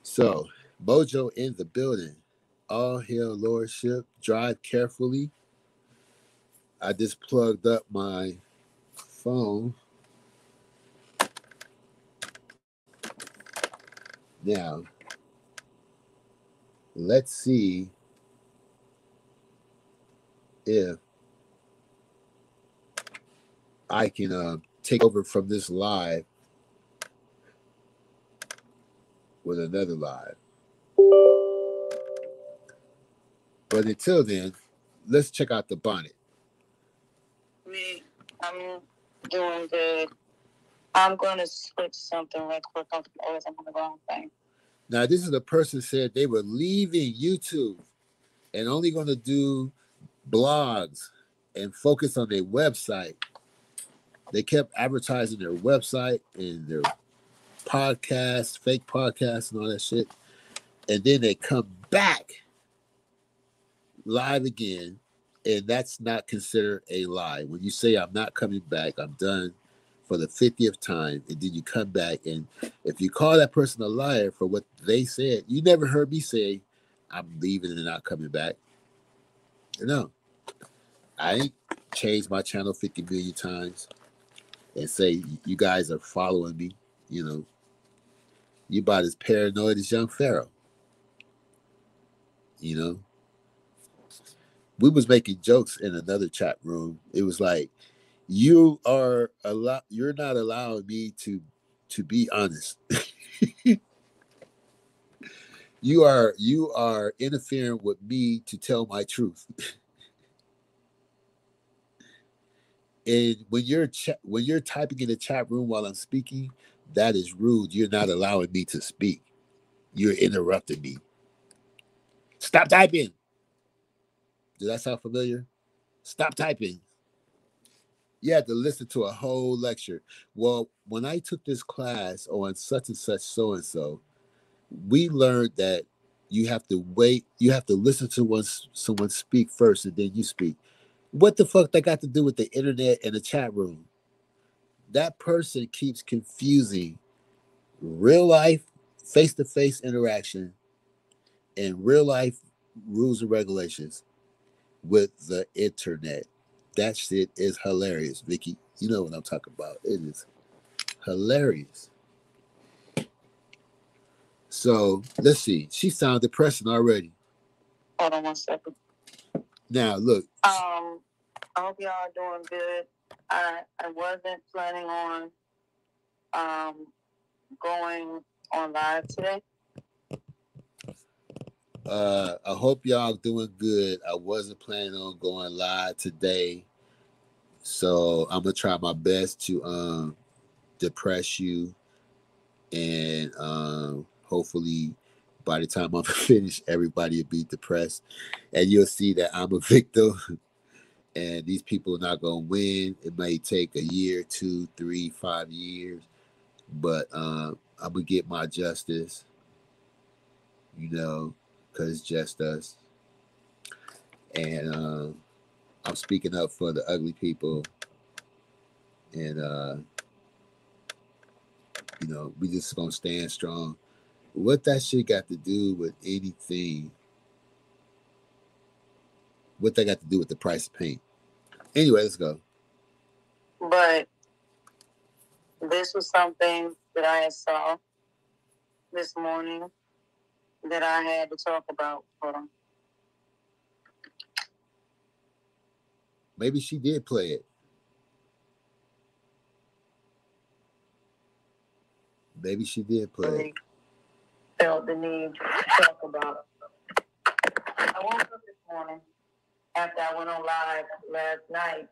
So, Mojo in the building. All hail Lordship. Drive carefully. I just plugged up my phone. Now, let's see if I can take over from this live with another live. But until then, let's check out the bonnet.
I'm doing good. I'm going to switch something real quick. I'm on the wrong thing.
Now, this is a person said they were leaving YouTube and only going to do blogs and focus on their website. They kept advertising their website and their podcasts, fake podcasts, and all that shit. And then they come back live again, and that's not considered a lie. When you say, I'm not coming back, I'm done for the 50th time, and then you come back, and if you call that person a liar for what they said, you never heard me say, I'm leaving and not coming back. No. I ain't changed my channel 50 million times and say, you guys are following me. You know, you about as paranoid as young Pharaoh. You know, we was making jokes in another chat room. It was like, you're not allowing me to be honest. you are interfering with me to tell my truth. And when you're typing in the chat room while I'm speaking, that is rude. You're not allowing me to speak. You're interrupting me. Stop typing. Does that sound familiar? Stop typing. You had to listen to a whole lecture. Well, when I took this class on such and such so and so, we learned that you have to wait. You have to listen to someone speak first, and then you speak. What the fuck that got to do with the internet and the chat room? That person keeps confusing real life, face-to-face interaction and real life rules and regulations with the internet. That shit is hilarious, Vicky. You know what I'm talking about. It is hilarious. So let's see. She sounded depressing already.
Hold on 1 second.
Now look.
I hope y'all are doing good. I wasn't planning on going on live today.
I hope y'all doing good. I wasn't planning on going live today, so I'm gonna try my best to depress you, and hopefully by the time I'm finished, everybody will be depressed, and you'll see that I'm a victim. And these people are not gonna win. It may take a year, 2, 3, 5 years, but I'm gonna get my justice, because it's just us. And I'm speaking up for the ugly people, and we just gonna stand strong. What that shit got to do with anything? What that got to do with the price of paint? Anyway, let's go.
But this was something that I saw this morning that I had to talk about. Hold on.
Maybe she did play it. Maybe she did play it.
Felt the need to talk about it. I woke up this morning after I went on live last night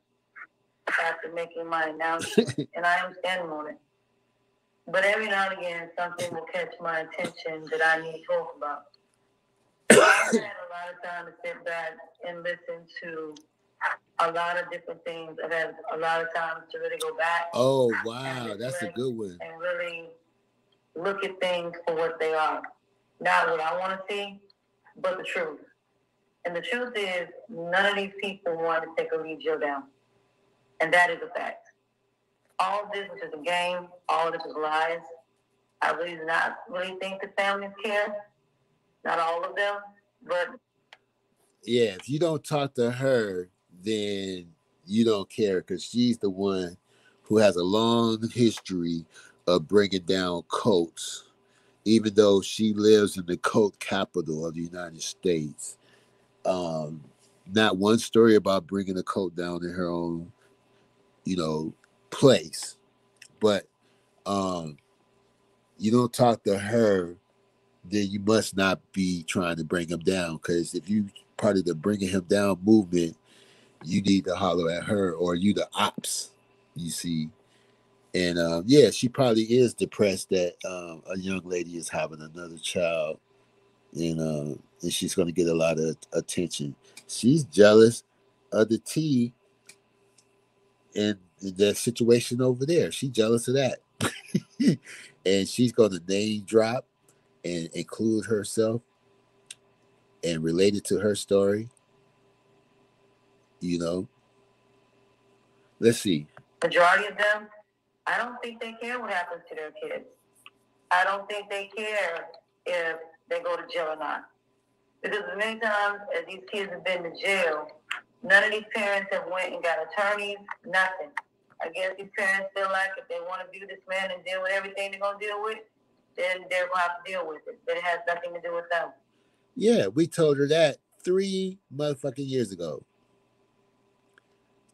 after making my announcement, and I am standing on it. But every now and again, something will catch my attention that I need to talk about. I've had a lot of time to sit back and listen to a lot of different things. I've had a lot of time to really go back.
Oh, wow. That's a good one.
And really look at things for what they are. Not what I want to see, but the truth. And the truth is, none of these people want to take a lead Joe down. And that is a fact. All of this is a game. All of this is lies. I really do not really think the families care. Not all of them, but...
Yeah, if you don't talk to her, then you don't care, because she's the one who has a long history of bringing down cults, even though she lives in the cult capital of the United States. Not one story about bringing a cult down in her own, place. But you don't talk to her, then you must not be trying to bring him down. Because if you part of the bringing him down movement, you need to holler at her, or you the ops, you see. And yeah, she probably is depressed that a young lady is having another child, and she's going to get a lot of attention. She's jealous of the T in that situation over there. She's jealous of that. And she's going to name drop and include herself and relate it to her story. Let's see.
Majority of them, I don't think they care what happens to their kids. I don't think they care if they go to jail or not. Because as many times as these kids have been to jail, none of these parents have went and got attorneys, nothing. I guess these parents feel like if they want to view this man and deal with everything they're going to deal with, then they're going to have to deal with it. But it has nothing to do with them.
Yeah, we told her that 3 motherfucking years ago.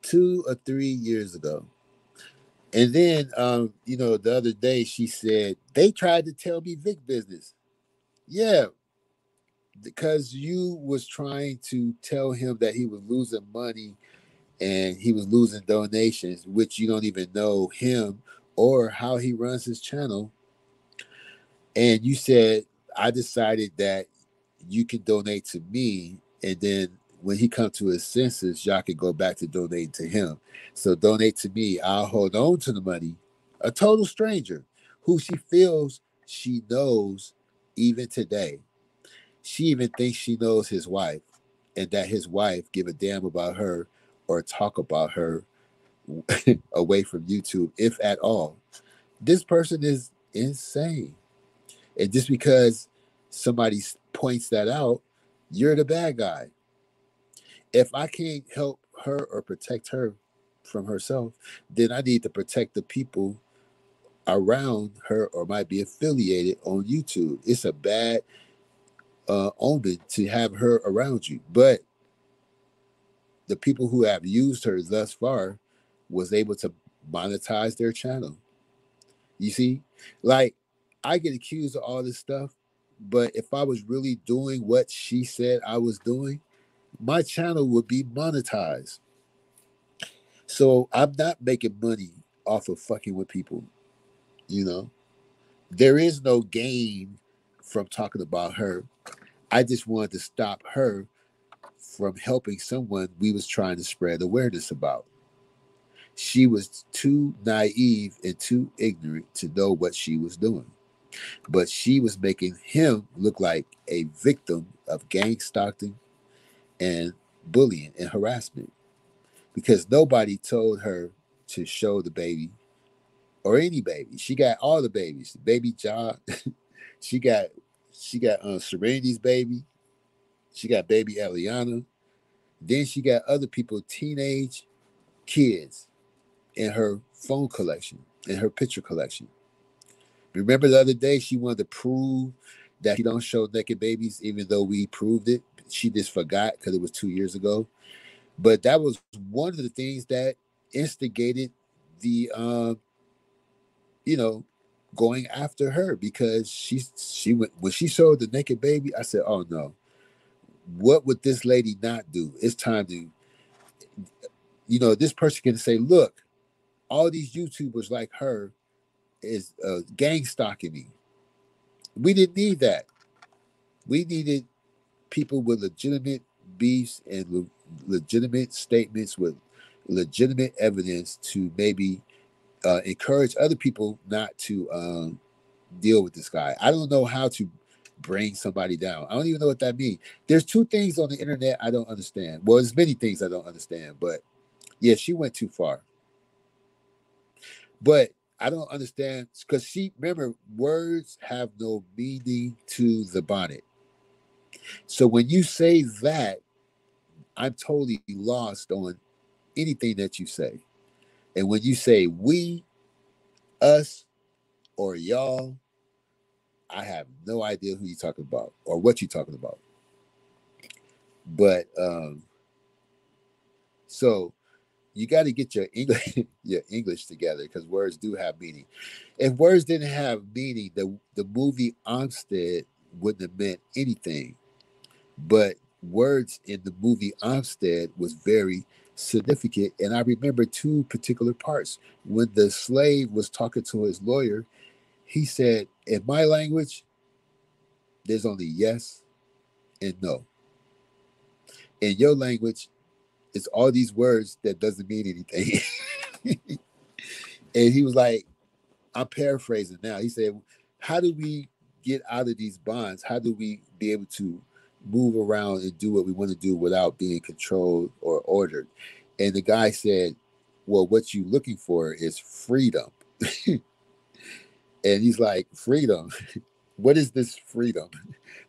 2 or 3 years ago. And then, the other day she said, they tried to tell me Vic business. Yeah, because you was trying to tell him that he was losing money and he was losing donations, which you don't even know him or how he runs his channel. And you said, I decided that you can donate to me, and then when he comes to his senses, y'all can go back to donating to him. So donate to me. I'll hold on to the money. A total stranger who she feels she knows even today. She even thinks she knows his wife, and that his wife give a damn about her or talk about her away from YouTube, if at all. This person is insane. And just because somebody points that out, you're the bad guy. If I can't help her or protect her from herself, then I need to protect the people around her or might be affiliated on YouTube. It's a bad omen to have her around you. But the people who have used her thus far was able to monetize their channel. You see, like I get accused of all this stuff, but if I was really doing what she said I was doing, my channel would be monetized. So I'm not making money off of fucking with people. You know, there is no gain from talking about her. I just wanted to stop her from helping someone we was trying to spread awareness about. She was too naive and too ignorant to know what she was doing. But she was making him look like a victim of gang stalking and bullying and harassment because nobody told her to show the baby or any baby. She got all the babies. Baby Ja, she got Serenity's baby. She got baby Eliana. Then she got other people, teenage kids, in her phone collection, in her picture collection. Remember the other day she wanted to prove that she don't show naked babies, even though we proved it. She just forgot because it was 2 years ago. But that was one of the things that instigated the you know, going after her because she went when she showed the naked baby. I said, "Oh no, what would this lady not do? It's time to, this person can say, look, all these YouTubers like her is gang stalking me. We didn't need that. We needed people with legitimate beefs and legitimate statements with legitimate evidence to maybe encourage other people not to deal with this guy. I don't know how to bring somebody down. I don't even know what that means. There's two things on the internet I don't understand. Well, there's many things I don't understand, but yeah, she went too far. But I don't understand because remember, words have no meaning to the bonnet. So when you say that, I'm totally lost on anything that you say. And when you say we, us, or y'all, I have no idea who you're talking about or what you're talking about. But so you got to get your English your English together because words do have meaning. If words didn't have meaning, the movie Armstead wouldn't have meant anything. But words in the movie Armstead was very significant, and I remember two particular parts. When the slave was talking to his lawyer, he said, "In my language, there's only yes and no. In your language, it's all these words that doesn't mean anything." And he was like, I'm paraphrasing now. He said, how do we get out of these bonds? How do we be able to move around and do what we want to do without being controlled or ordered? And the guy said, well, what you're looking for is freedom. And he's like, freedom? What is this freedom?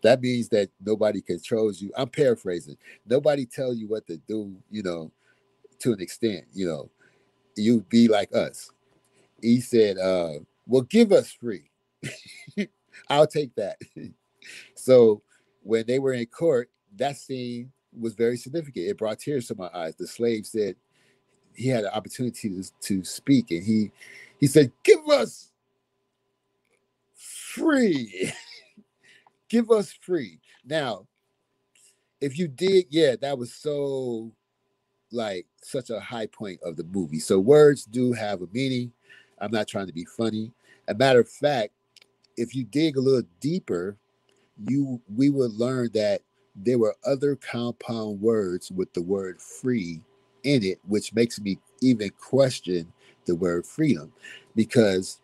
That means that nobody controls you. I'm paraphrasing. Nobody tells you what to do, to an extent, you be like us. He said, well, give us free. I'll take that. So when they were in court, that scene was very significant. It brought tears to my eyes. The slave said he had an opportunity to speak, and he said, give us free. Give us free. Now, if you did, yeah, that was so like such a high point of the movie. So words do have a meaning. I'm not trying to be funny. A matter of fact, if you dig a little deeper, we would learn that there were other compound words with the word free in it, which makes me even question the word freedom, because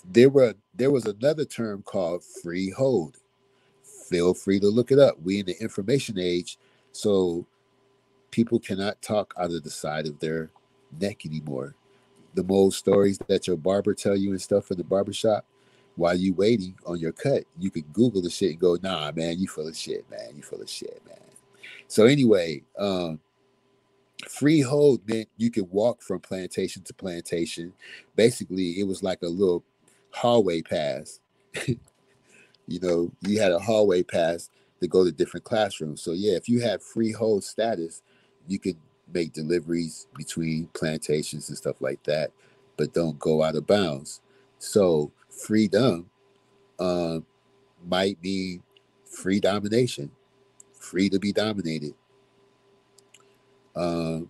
there was another term called freehold. Feel free to look it up. We in the information age, so people cannot talk out of the side of their neck anymore. The old stories that your barber tell you and stuff in the barbershop while you waiting on your cut, you could Google the shit and go, nah, man, you full of shit, man. You full of shit, man. So anyway, freehold meant you could walk from plantation to plantation. Basically, it was like a little hallway pass. You had a hallway pass to go to different classrooms. So yeah, if you had freehold status, you could make deliveries between plantations and stuff like that, but don't go out of bounds. So freedom um, might be free domination, free to be dominated. Um,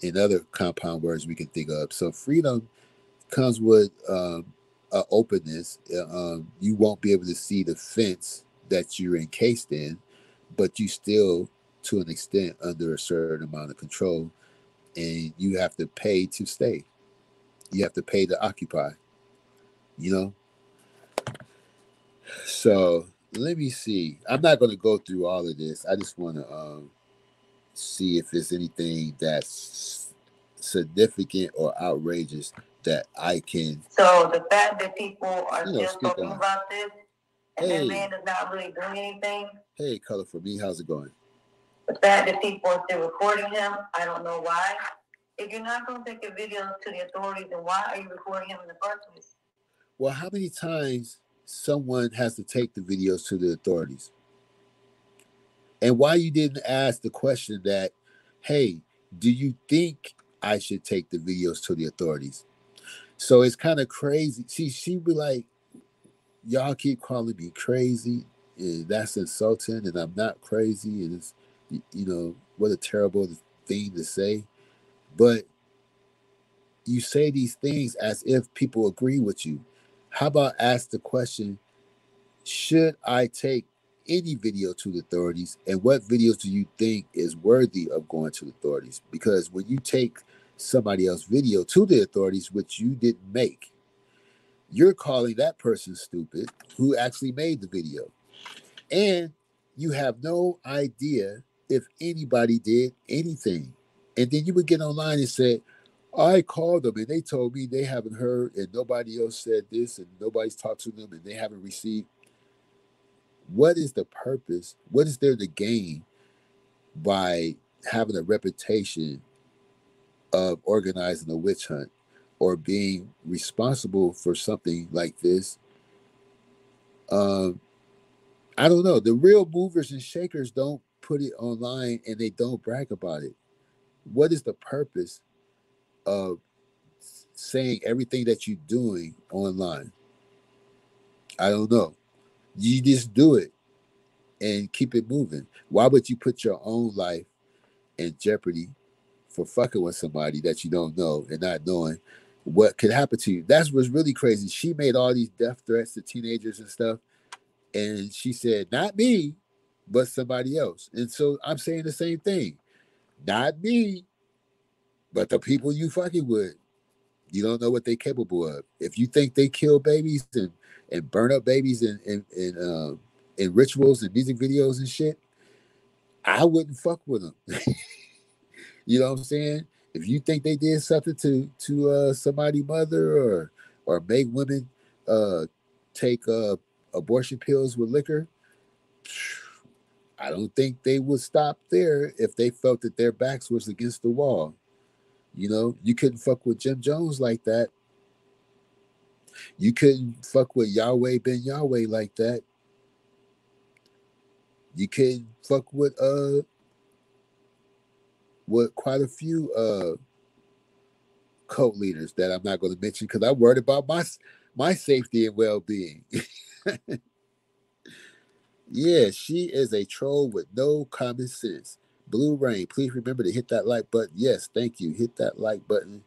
in other compound words we can think of. So freedom comes with a openness. You won't be able to see the fence that you're encased in, but you still, to an extent, under a certain amount of control, and you have to pay to stay. You have to pay to occupy. You know. So let me see. I'm not going to go through all of this. I just want to see if there's anything that's significant or outrageous that I can.
So the fact that people are still
speak
talking
on.
about this, and
Hey,
that man is not really doing anything.
Hey, Color for Me, how's it going?
The fact that people are still recording him, I don't know why. If you're not going to take a video to the authorities, then why are you recording him in the first place?
Well, how many times someone has to take the videos to the authorities? And why you didn't ask the question that, hey, do you think I should take the videos to the authorities? So it's kind of crazy. See, she be like, y'all keep calling me crazy, and that's insulting, and I'm not crazy, and it's, what a terrible thing to say. But you say these things as if people agree with you. How about ask the question, should I take any video to the authorities, and what videos do you think is worthy of going to the authorities? Because when you take somebody else's video to the authorities, which you didn't make, you're calling that person stupid who actually made the video. And you have no idea if anybody did anything. And then you would get online and say, I called them and they told me they haven't heard and nobody else said this and nobody's talked to them and they haven't received. What is the purpose? What is there to gain by having a reputation of organizing a witch hunt or being responsible for something like this? Um, I don't know. The real movers and shakers don't put it online and they don't brag about it. What is the purpose of saying everything that you're doing online? I don't know. You just do it and keep it moving. Why would you put your own life in jeopardy for fucking with somebody that you don't know and not knowing what could happen to you? That's what's really crazy. She made all these death threats to teenagers and stuff. And she said, not me, but somebody else. And so I'm saying the same thing. Not me, but the people you fucking with. You don't know what they're capable of. If you think they kill babies and burn up babies in rituals and music videos and shit, I wouldn't fuck with them. You know what I'm saying? If you think they did something to somebody mother or make women uh, take abortion pills with liquor, I don't think they would stop there if they felt that their backs was against the wall. You couldn't fuck with Jim Jones like that. You couldn't fuck with Yahweh Ben Yahweh like that. You couldn't fuck with quite a few cult leaders that I'm not going to mention because I'm worried about my safety and well being. Yeah, she is a troll with no common sense. Blue Rain, please remember to hit that like button. Yes, thank you. Hit that like button.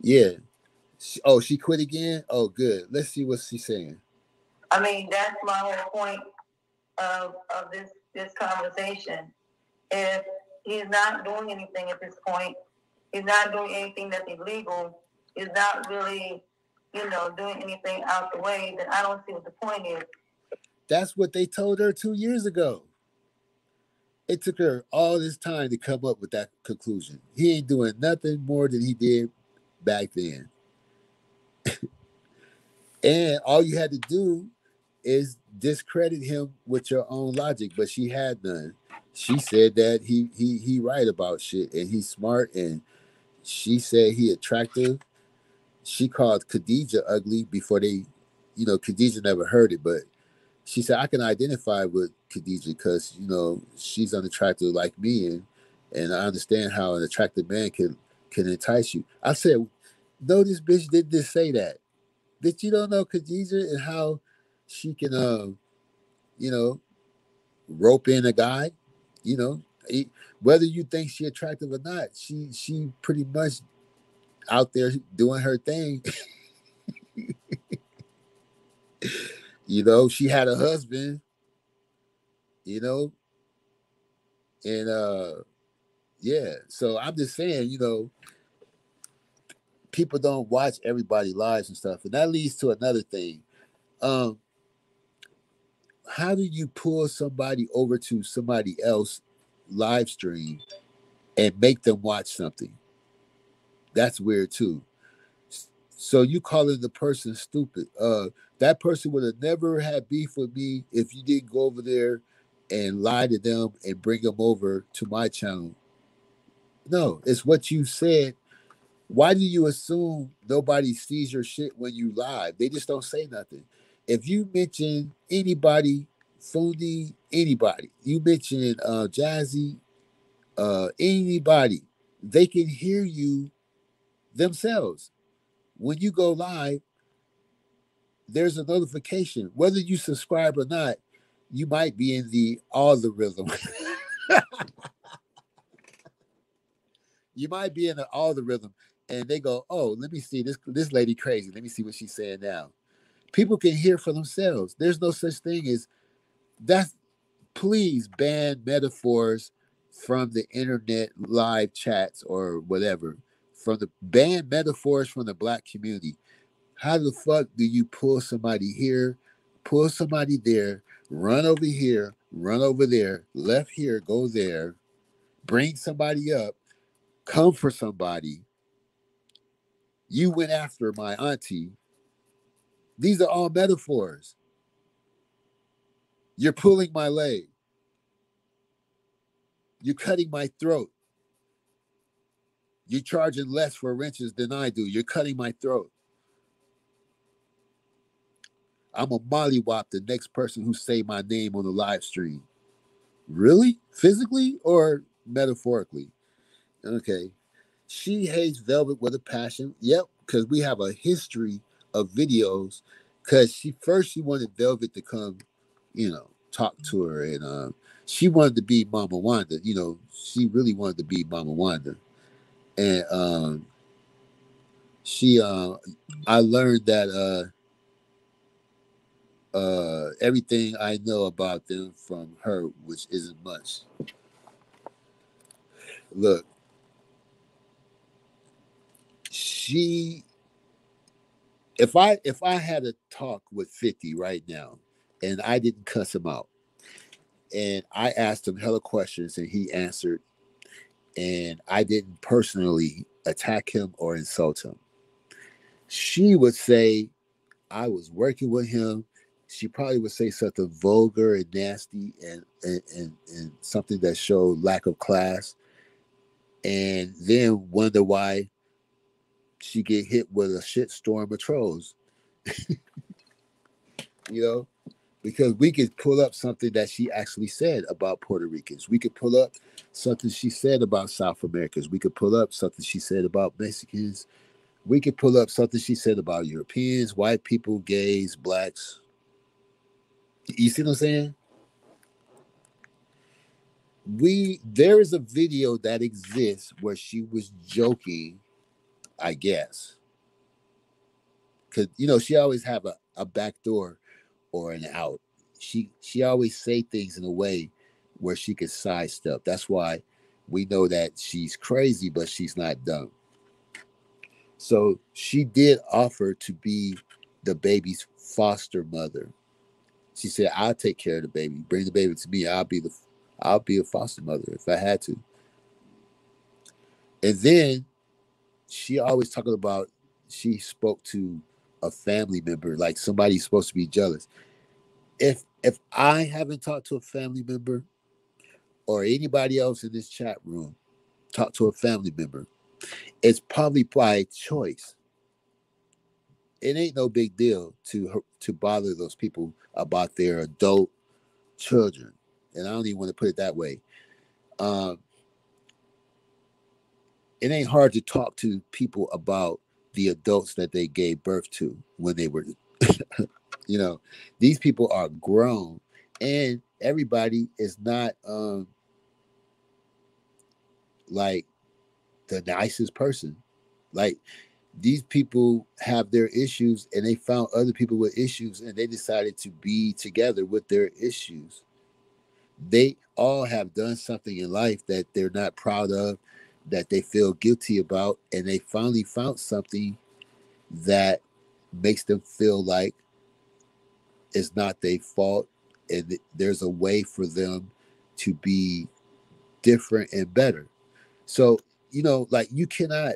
Yeah. She quit again? Oh, good. Let's see what she's saying.
I mean, that's my whole point of this conversation. If he's not doing anything at this point, he's not doing anything that's illegal, he's not really, doing anything out the way, then I don't see what the point is.
That's what they told her 2 years ago. It took her all this time to come up with that conclusion. He ain't doing nothing more than he did back then. And all you had to do is discredit him with your own logic, but she had none. She said that he right about shit and he's smart, and she said he attractive. She called Khadijah ugly before Khadijah never heard it, but she said I can identify with Khadijah, because she's unattractive like me, and I understand how an attractive man can entice you. I said, no, this bitch didn't just say that. Bitch, you don't know Khadijah and how she can you know rope in a guy. You know, he- whether you think she attractive or not, she pretty much out there doing her thing. She had a husband. You know, and yeah. So I'm just saying, people don't watch everybody's lives and stuff, and that leads to another thing. Um, how do you pull somebody over to somebody else live stream and make them watch something? That's weird too. So you calling the person stupid? That person would have never had beef with me if you didn't go over there and lie to them and bring them over to my channel. No, it's what you said. Why do you assume nobody sees your shit when you live? They just don't say nothing. If you mention anybody, Fundi, anybody, you mention Jazzy, anybody, they can hear you themselves. When you go live, there's a notification. Whether you subscribe or not, you might be in the algorithm. You might be in the algorithm, and they go, "Oh, let me see this lady crazy. Let me see what she's saying now." People can hear for themselves. There's no such thing as that. Please ban metaphors from the internet live chats or whatever. From the ban metaphors from the black community. How the fuck do you pull somebody here, pull somebody there, run over here, run over there, left here, go there, bring somebody up, come for somebody? You went after my auntie. These are all metaphors. You're pulling my leg. You're cutting my throat. You're charging less for wrenches than I do. You're cutting my throat. I'm a mollywop the next person who say my name on the live stream. Really? Physically or metaphorically? Okay. She hates Velvet with a passion. Yep, because we have a history of videos. Because she wanted Velvet to come, talk to her, and she wanted to be Mama Wanda. She really wanted to be Mama Wanda, and she I learned that everything I know about them from her, which isn't much. Look, she if I had a talk with 50 right now and I didn't cuss him out and I asked him hella questions and he answered and I didn't personally attack him or insult him, she would say I was working with him. She probably would say something vulgar and nasty and something that showed lack of class, and then wonder why she get hit with a shit storm of trolls. You know, because we could pull up something that she actually said about Puerto Ricans. We could pull up something she said about South Americans. We could pull up something she said about Mexicans. We could pull up something she said about Europeans, white people, gays, blacks. You see what I'm saying? There is a video that exists where she was joking, I guess. Cause she always have a back door or an out. She always say things in a way where she could sidestep. That's why we know that she's crazy, but she's not dumb. So she did offer to be the baby's foster mother. She said, "I'll take care of the baby. Bring the baby to me. I'll be a foster mother if I had to." And then she always talking about she spoke to a family member, like somebody's supposed to be jealous. If I haven't talked to a family member or anybody else in this chat room talk to a family member, it's probably by choice. It ain't no big deal to bother those people about their adult children. and I don't even want to put it that way. Um, it ain't hard to talk to people about the adults that they gave birth to when they were, you know, these people are grown, and everybody is not like the nicest person. Like these people have their issues, and they found other people with issues, and they decided to be together with their issues. They all have done something in life that they're not proud of, that they feel guilty about, and they finally found something that makes them feel like it's not their fault, and there's a way for them to be different and better. So, like you cannot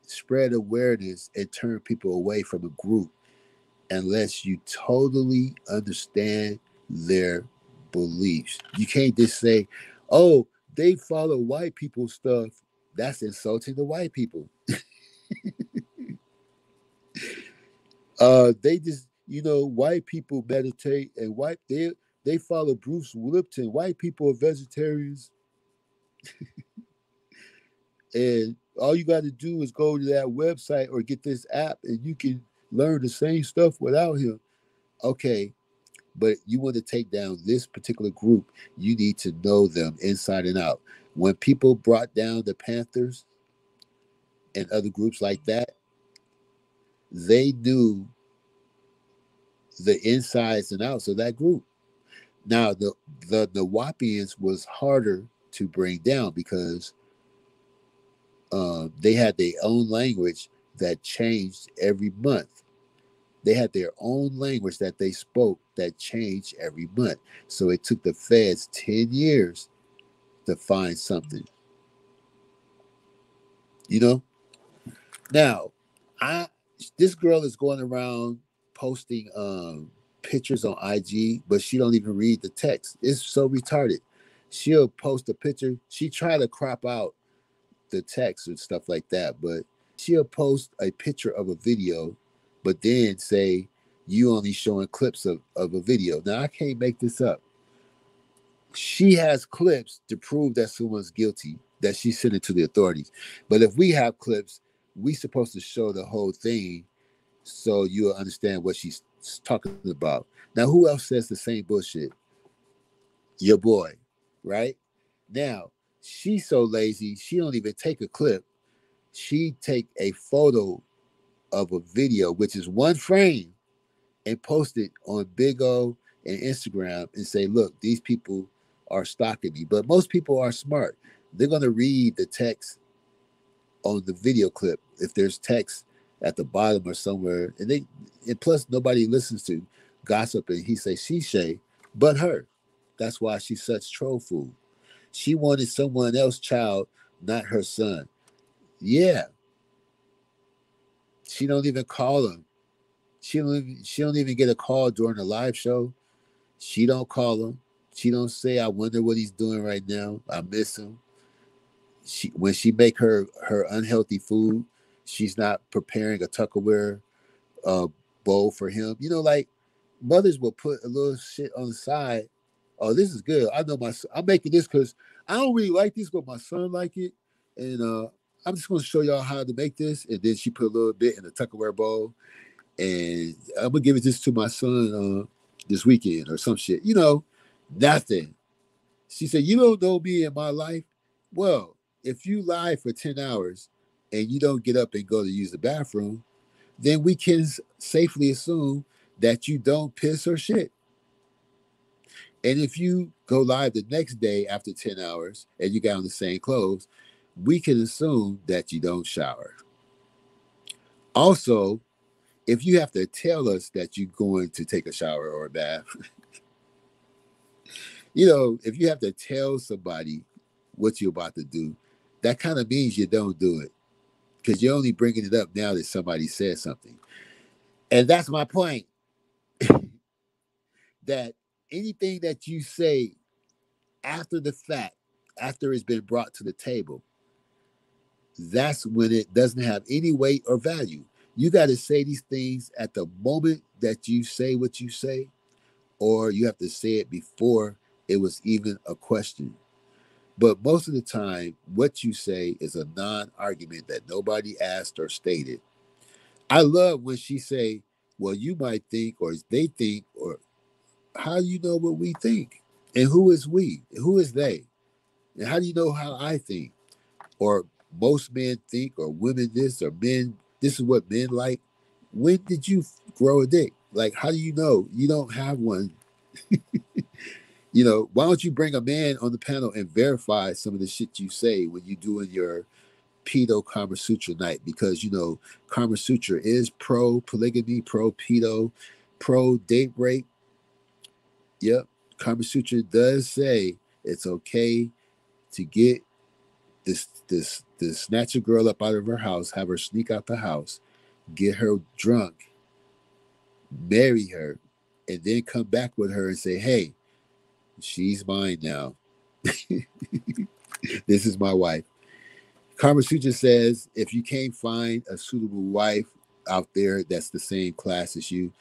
spread awareness and turn people away from a group unless you totally understand their beliefs. You can't just say, oh, they follow white people stuff. That's insulting to white people. They just, white people meditate, and they follow Bruce Lipton. White people are vegetarians, and all you got to do is go to that website or get this app, and you can learn the same stuff without him. Okay, but you want to take down this particular group, you need to know them inside and out. When people brought down the Panthers and other groups like that, they knew the insides and outs of that group. Now the Wapians was harder to bring down because they had their own language that changed every month. They had their own language that they spoke that changed every month. So it took the feds 10 years to find something, you know? Now, I this girl is going around posting pictures on IG, but she don't even read the text. It's so retarded. She'll post a picture. She try to crop out the text and stuff like that, but she'll post a picture of a video, but then say you only showing clips of a video. Now I can't make this up. She has clips to prove that someone's guilty, that she sent it to the authorities. But if we have clips, we supposed to show the whole thing so you'll understand what she's talking about. Now, who else says the same bullshit? Your boy, right? Now, she's so lazy, she don't even take a clip. She take a photo of a video, which is one frame, and post it on Big O and Instagram and say, look, these people are stalking me. But most people are smart. They're going to read the text on the video clip if there's text at the bottom or somewhere. And plus nobody listens to gossip and he say she say but her. That's why she's such troll food. She wanted someone else's child, not her son. Yeah. She don't even call him. She don't even get a call during the live show. She don't call him. She don't say, I wonder what he's doing right now. I miss him. When she make her unhealthy food, she's not preparing a Tupperware uh, bowl for him. Like mothers will put a little shit on the side. Oh, this is good. I know I'm making this because I don't really like this, but my son like it, and I'm just going to show y'all how to make this. And then she put a little bit in a Tupperware bowl, and I'm gonna give this to my son this weekend or some shit. Nothing. She said, "You don't know me in my life." Well, if you lie for 10 hours and you don't get up and go to use the bathroom, then we can safely assume that you don't piss or shit. And if you go live the next day after 10 hours and you got on the same clothes, we can assume that you don't shower. Also, if you have to tell us that you're going to take a shower or a bath, if you have to tell somebody what you're about to do, that kind of means you don't do it because you're only bringing it up now that somebody said something. And that's my point, that anything that you say after the fact, after it's been brought to the table, that's when it doesn't have any weight or value. You got to say these things at the moment that you say what you say, or you have to say it before It was even a question. But most of the time, what you say is a non-argument that nobody asked or stated. I love when she say, well, you might think, or they think, or how do you know what we think? And who is we? Who is they? And how do you know how I think? Or most men think, or women this, or men, this is what men like. When did you grow a dick? Like, how do you know? You don't have one. Why don't you bring a man on the panel and verify some of the shit you say when you doing your pedo Kama Sutra night? Because Kama Sutra is pro polygamy, pro pedo, pro date rape. Yep. Kama Sutra does say it's okay to get this snatch a girl up out of her house, have her sneak out the house, get her drunk, marry her, and then come back with her and say, hey, she's mine now. This is my wife. Kama Sutra says if you can't find a suitable wife out there that's the same class as you,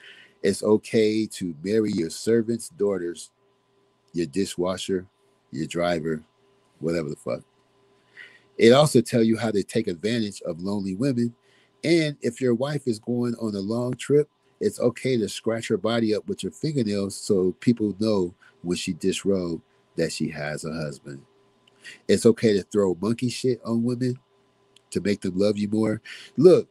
it's okay to marry your servants' daughters, your dishwasher, your driver, whatever the fuck. It also tells you how to take advantage of lonely women. And if your wife is going on a long trip, it's okay to scratch her body up with your fingernails so people know when she disrobed that she has a husband. It's okay to throw monkey shit on women to make them love you more. Look,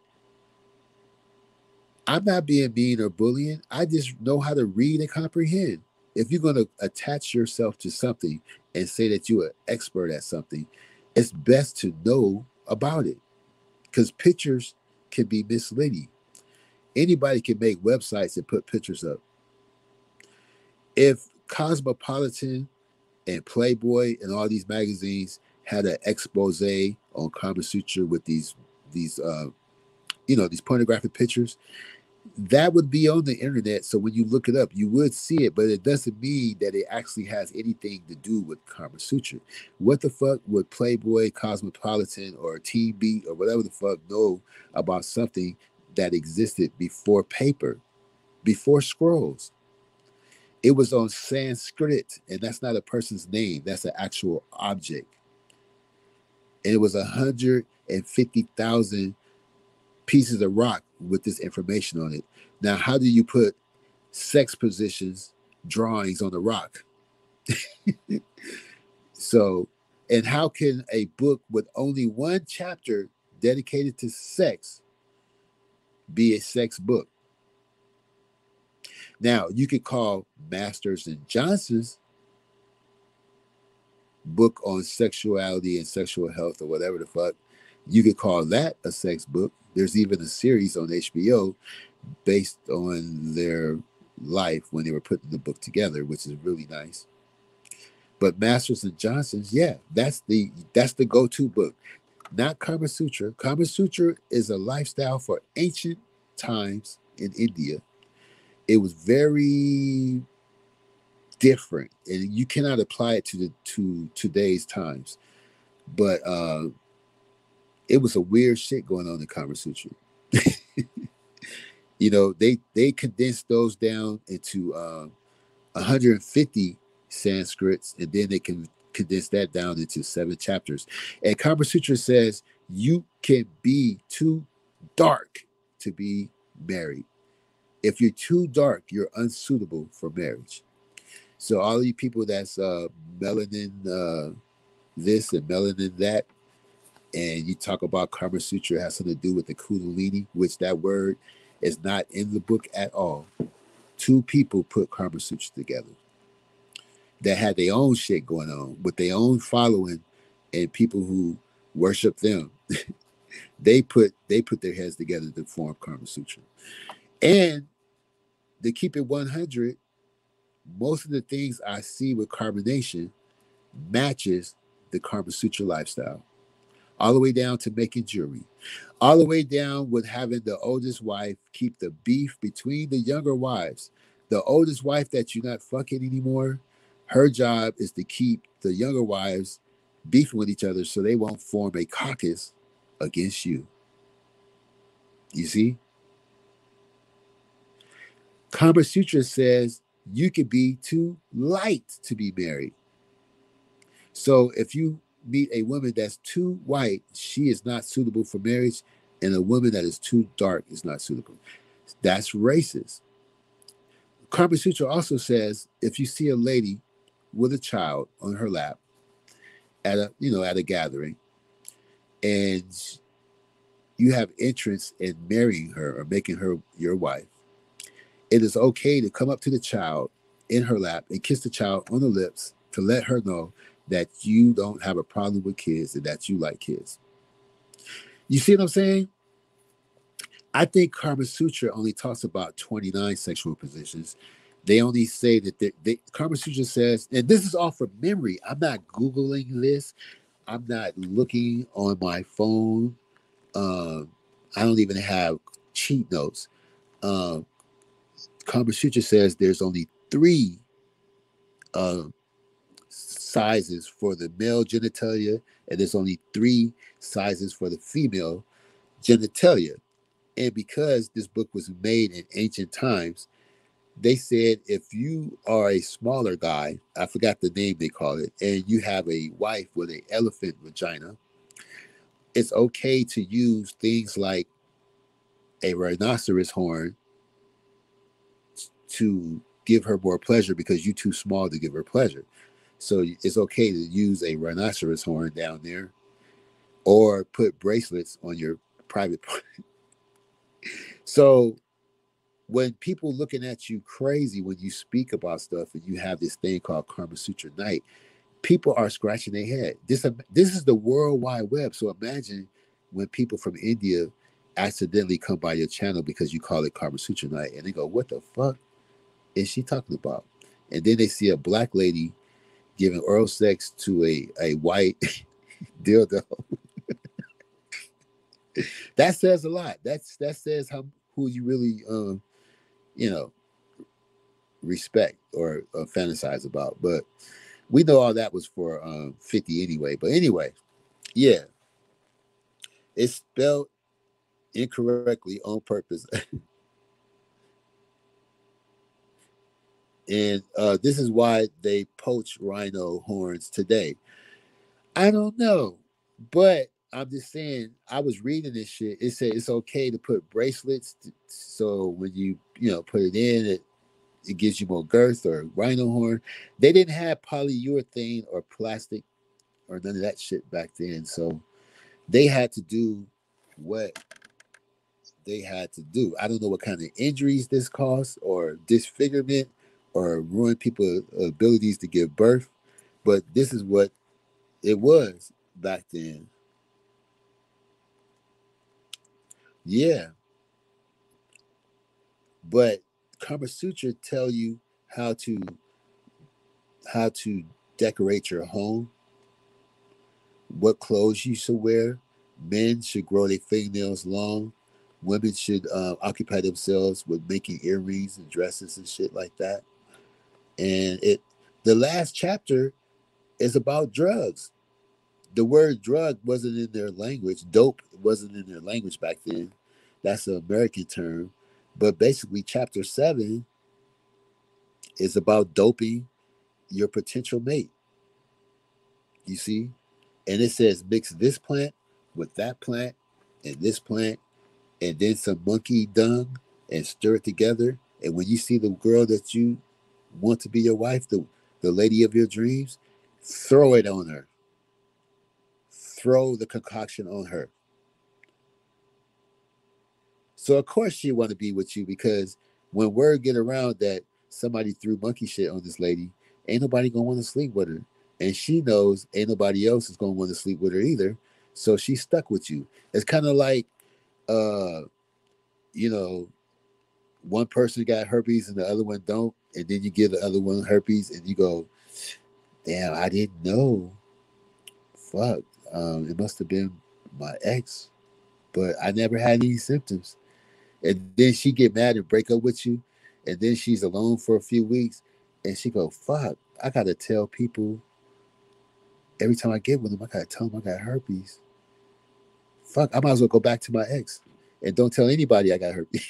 I'm not being mean or bullying. I just know how to read and comprehend. If you're going to attach yourself to something and say that you're an expert at something, it's best to know about it because pictures can be misleading. Anybody can make websites and put pictures up. If Cosmopolitan and Playboy and all these magazines had an expose on Kama Sutra with these pornographic pictures, that would be on the internet. So when you look it up, you would see it, but it doesn't mean that it actually has anything to do with Kama Sutra. What the fuck would Playboy, Cosmopolitan, or Teen Beat, or whatever the fuck know about something that existed before paper, before scrolls? It was on Sanskrit, and that's not a person's name. That's an actual object. And it was 150,000 pieces of rock with this information on it. Now, how do you put sex positions drawings on the rock? So, and how can a book with only one chapter dedicated to sex be a sex book? Now, you could call Masters and Johnson's book on sexuality and sexual health or whatever the fuck, you could call that a sex book. There's even a series on HBO based on their life when they were putting the book together, which is really nice. But Masters and Johnson's, yeah, that's the go-to book. Not Kama Sutra. Kama Sutra is a lifestyle for ancient times in India. It was very different, and you cannot apply it to today's times. But it was a weird shit going on in Kama Sutra. They condensed those down into 150 Sanskrits, and then they can condense that down into 7 chapters. And Kama Sutra says you can be too dark to be married. If you're too dark, you're unsuitable for marriage. So all you people that's melanin this and melanin that, and you talk about Kama Sutra has something to do with the Kundalini, which that word is not in the book at all. 2 people put Kama Sutra together that had their own shit going on with their own following and people who worship them. They put their heads together to form Kama Sutra. And to keep it 100, most of the things I see with carbonation matches the Kama Sutra lifestyle, all the way down to making jewelry, all the way down with having the oldest wife keep the beef between the younger wives. The oldest wife that you're not fucking anymore, her job is to keep the younger wives beefing with each other so they won't form a caucus against you. You see? Kama Sutra says You could be too light to be married. So if you meet a woman that's too white, she is not suitable for marriage, and a woman that is too dark is not suitable. That's racist. Karma Sutra also says if you see a lady with a child on her lap at a gathering, and you have interest in marrying her or making her your wife, it is okay to come up to the child in her lap and kiss the child on the lips to let her know that you don't have a problem with kids and that you like kids. You see what I'm saying? I think Karma Sutra only talks about 29 sexual positions. They only say that Karma Sutra says, and this is all from memory. I'm not Googling this. I'm not looking on my phone. Um, I don't even have cheat notes. Um, Karma Sutra says there's only three uh, sizes for the male genitalia, and there's only three sizes for the female genitalia. And because this book was made in ancient times, they said if you are a smaller guy, I forgot the name they call it, and you have a wife with an elephant vagina, it's okay to use things like a rhinoceros horn to give her more pleasure because you're too small to give her pleasure. So it's okay to use a rhinoceros horn down there or put bracelets on your private part. So when people looking at you crazy when you speak about stuff and you have this thing called Karma Sutra Night, people are scratching their head. This is the World Wide Web. So imagine when people from India accidentally come by your channel because you call it Karma Sutra Night and they go, "What the fuck is she talking about?" And then they see a black lady giving oral sex to a white dildo. That says a lot. That says who you really you know respect or fantasize about. But we know all that was for 50 anyway. But anyway, yeah, it's spelled incorrectly on purpose. And this is why they poach rhino horns today. I don't know, but I'm just saying. I was reading this shit. It said it's okay to put bracelets, so when you put it in, it gives you more girth or rhino horn. They didn't have polyurethane or plastic or none of that shit back then, so they had to do what they had to do. I don't know what kind of injuries this caused or disfigurement or ruin people's abilities to give birth, but this is what it was back then. Yeah, but Kama Sutra tell you how to how to decorate your home, what clothes you should wear. Men should grow their fingernails long. Women should occupy themselves with making earrings and dresses and shit like that. And the last chapter is about drugs. The word drug wasn't in their language. Dope wasn't in their language back then. That's an American term. But basically, chapter 7 is about doping your potential mate. You see? And it says mix this plant with that plant and this plant and then some monkey dung and stir it together. And when you see the girl that you want to be your wife, the lady of your dreams, throw it on her. Throw the concoction on her. So of course she want to be with you because when word get around that somebody threw monkey shit on this lady, ain't nobody gonna want to sleep with her. And she knows ain't nobody else is gonna want to sleep with her either. So she's stuck with you. It's kind of like uh, you know, one person got herpes and the other one don't, and then you give the other one herpes and you go, damn, I didn't know. Fuck. It must have been my ex, but I never had any symptoms. And then she get mad and break up with you, and then she's alone for a few weeks, and she go, "Fuck, I gotta tell people every time I get with them. I gotta tell them I got herpes. Fuck, I might as well go back to my ex and don't tell anybody I got herpes."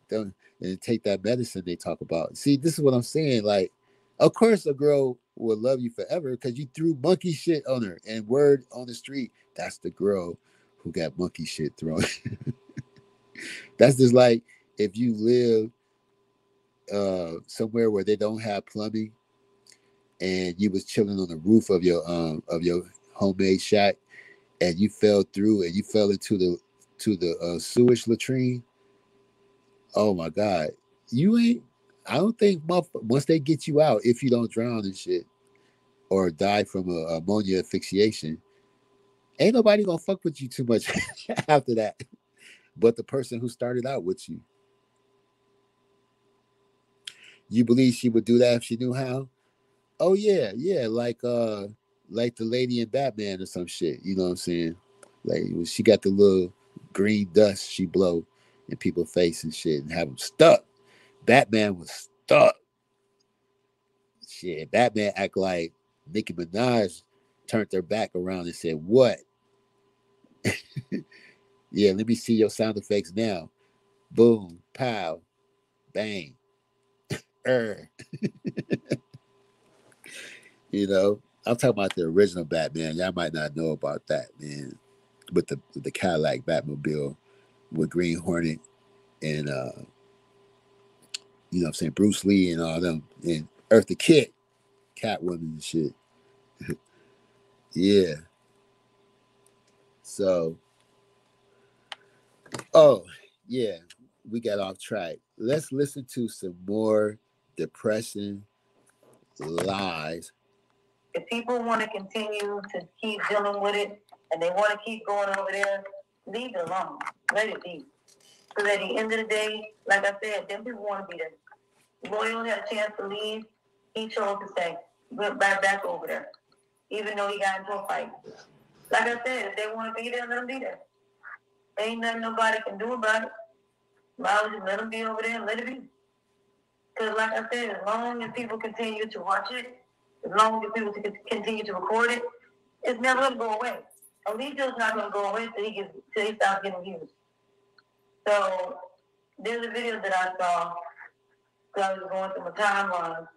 Don't and take that medicine they talk about. See, this is what I'm saying. Like, of course, a girl will love you forever because you threw monkey shit on her. And word on the street, that's the girl who got monkey shit thrown. That's just like if you live somewhere where they don't have plumbing and you was chilling on the roof of your homemade shack and you fell through and you fell into the sewage latrine. Oh my god, you ain't. I don't think once they get you out, if you don't drown and shit or die from ammonia asphyxiation, ain't nobody gonna fuck with you too much after that. But the person who started out with you, you believe she would do that if she knew how? Oh yeah, yeah, like the lady in Batman or some shit. You know what I'm saying? Like she got the little green dust she blow in people's face and shit and have them stuck. Batman was stuck. Shit, Batman act like Nicki Minaj turned her back around and said, "What? Yeah, let me see your sound effects now. Boom, pow, bang, er." You know, I'm talking about the original Batman. Y'all might not know about that, man. With the Cadillac Batmobile with Green Hornet and you know what I'm saying, Bruce Lee and all them and Eartha Kitt, Catwoman and shit. Yeah. So oh yeah, we got off track. Let's listen to some more depressing lies.
If people want to continue to keep dealing with it and they want to keep going over there, leave it alone. Let it be. Because at the end of the day, like I said, them people want to be there. Loyal had a chance to leave. He chose to stay. He went back over there, even though he got into a fight. Like I said, if they want to be there, let them be there. Ain't nothing nobody can do about it. Might as well just let them be over there and let it be. Because like I said, as long as people continue to watch it, as long as people continue to record it, it's never going to go away. Alito's not going to go away till he stops getting views. So there's a video that I saw because I was going through my timeline,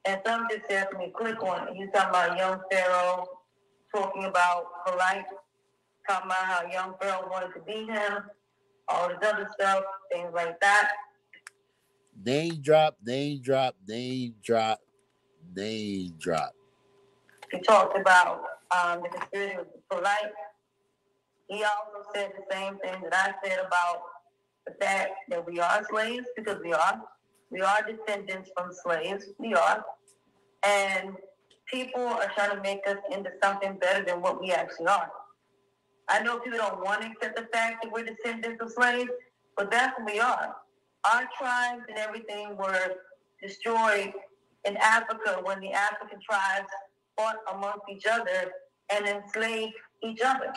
and something just said to me, click on it. He's talking about Young Pharaoh, talking about Polite, talking about how Young Pharaoh wanted to beat him, all this other stuff, things like that.
Name drop, name drop, name drop, name drop.
He talked about the conspiracy with Polite. He also said the same thing that I said about the fact that we are slaves, because we are. We are descendants from slaves. We are. And people are trying to make us into something better than what we actually are. I know people don't want to accept the fact that we're descendants of slaves, but that's what we are. Our tribes and everything were destroyed in Africa when the African tribes fought amongst each other and enslaved each other.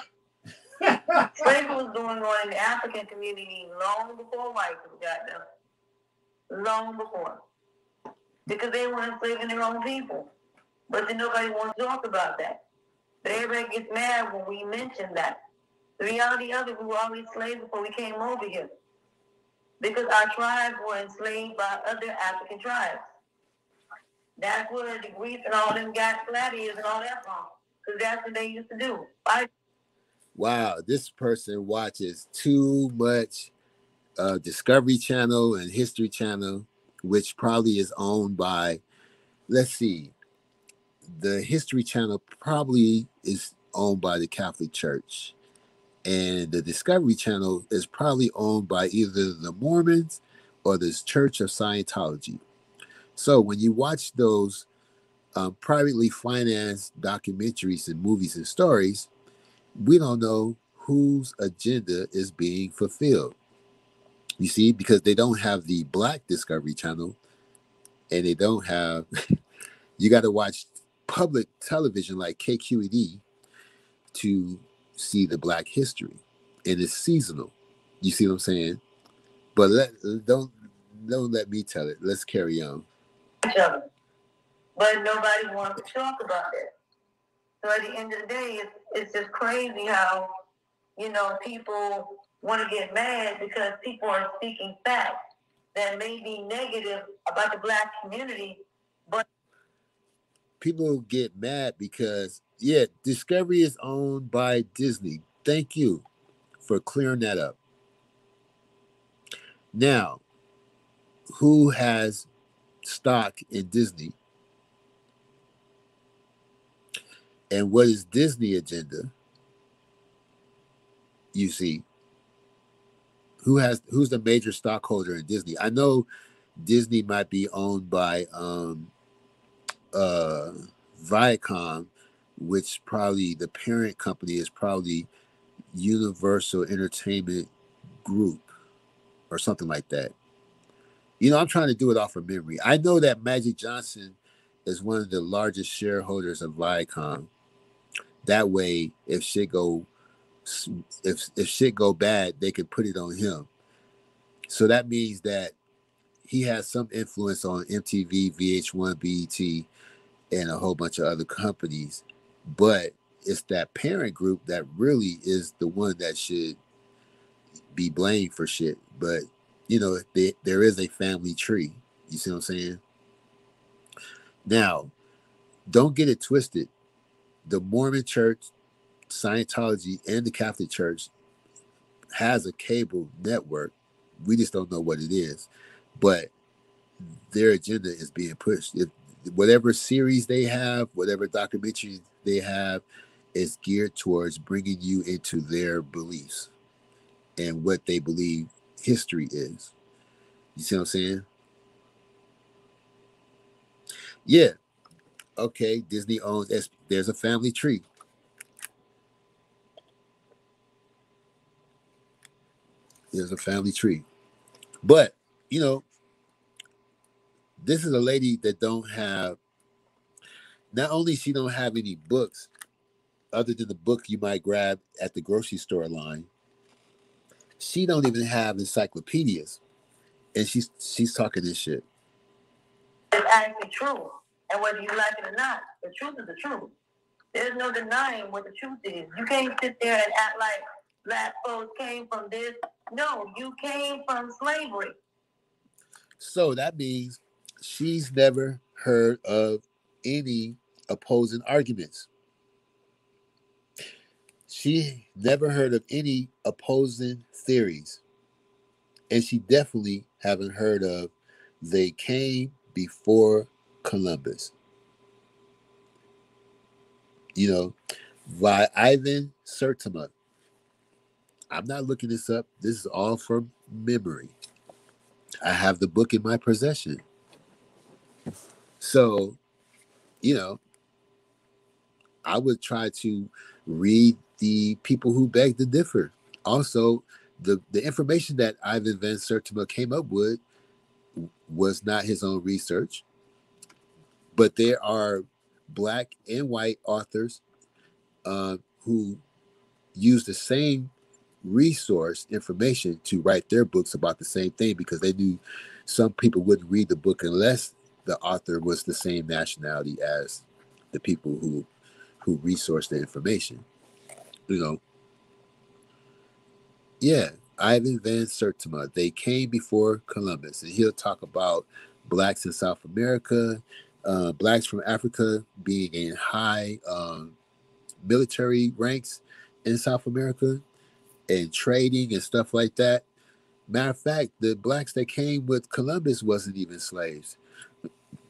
Slavery was going on in the African community long before white people got there. Long before. Because they were enslaving their own people. But then nobody wants to talk about that. But everybody gets mad when we mention that. The reality of it, we were always slaves before we came over here. Because our tribes were enslaved by other African tribes. That's where the Greeks and all them got gladiators and all that from. Because that's what they used to do.
Wow, this person watches too much Discovery Channel and History Channel, which probably is owned by, let's see, the History Channel probably is owned by the Catholic Church. And the Discovery Channel is probably owned by either the Mormons or the Church of Scientology. So when you watch those privately financed documentaries and movies and stories, we don't know whose agenda is being fulfilled. You see, because they don't have the Black Discovery Channel and they don't have, you got to watch public television like KQED to see the Black history. And it's seasonal. You see what I'm saying? But don't let me tell it. Let's carry on.
But nobody wants to talk about it. So at the end of the day, it's just crazy how, people want to get mad because people are speaking facts. that may be negative about the Black community, but
people get mad because, yeah, Discovery is owned by Disney. Thank you for clearing that up. Now, who has stock in Disney? And what is Disney agenda? You see, who's the major stockholder in Disney? I know Disney might be owned by uh Viacom, which probably the parent company is probably Universal Entertainment Group or something like that. I'm trying to do it off of memory. I know that Magic Johnson is one of the largest shareholders of Viacom. That way, if shit go bad, they could put it on him. So that means that he has some influence on MTV, VH1, BET, and a whole bunch of other companies. But it's that parent group that really is the one that should be blamed for shit. But there is a family tree. You see what I'm saying? Now, don't get it twisted. The Mormon Church, Scientology, and the Catholic Church has a cable network. We just don't know what it is. But their agenda is being pushed. Whatever series they have, whatever documentary they have, is geared towards bringing you into their beliefs and what they believe history is. You see what I'm saying? Yeah. Okay. Disney owns. There's a family tree. There's a family tree. But this is a lady that don't have. Not only she don't have any books other than the book you might grab at the grocery store line. She don't even have encyclopedias, and she's talking this shit.
It's actually true. And whether you like it or not, the truth is the truth. There's no denying what the truth is. You can't sit there and act like Black folks came from this. No, you came from slavery.
So that means she's never heard of any opposing arguments. She never heard of any opposing theories. And she definitely haven't heard of they came before Columbus. By Ivan Sertima. I'm not looking this up. This is all from memory. I have the book in my possession. So, I would try to read the people who beg to differ. Also, the information that Ivan Van Sertima came up with was not his own research, but there are Black and white authors who use the same resource information to write their books about the same thing because they knew some people wouldn't read the book unless the author was the same nationality as the people who resourced the information. Yeah, Ivan Van Sertima. They came before Columbus, and he'll talk about blacks in South America, blacks from Africa being in high military ranks in South America, and trading and stuff like that. Matter of fact, the blacks that came with Columbus wasn't even slaves.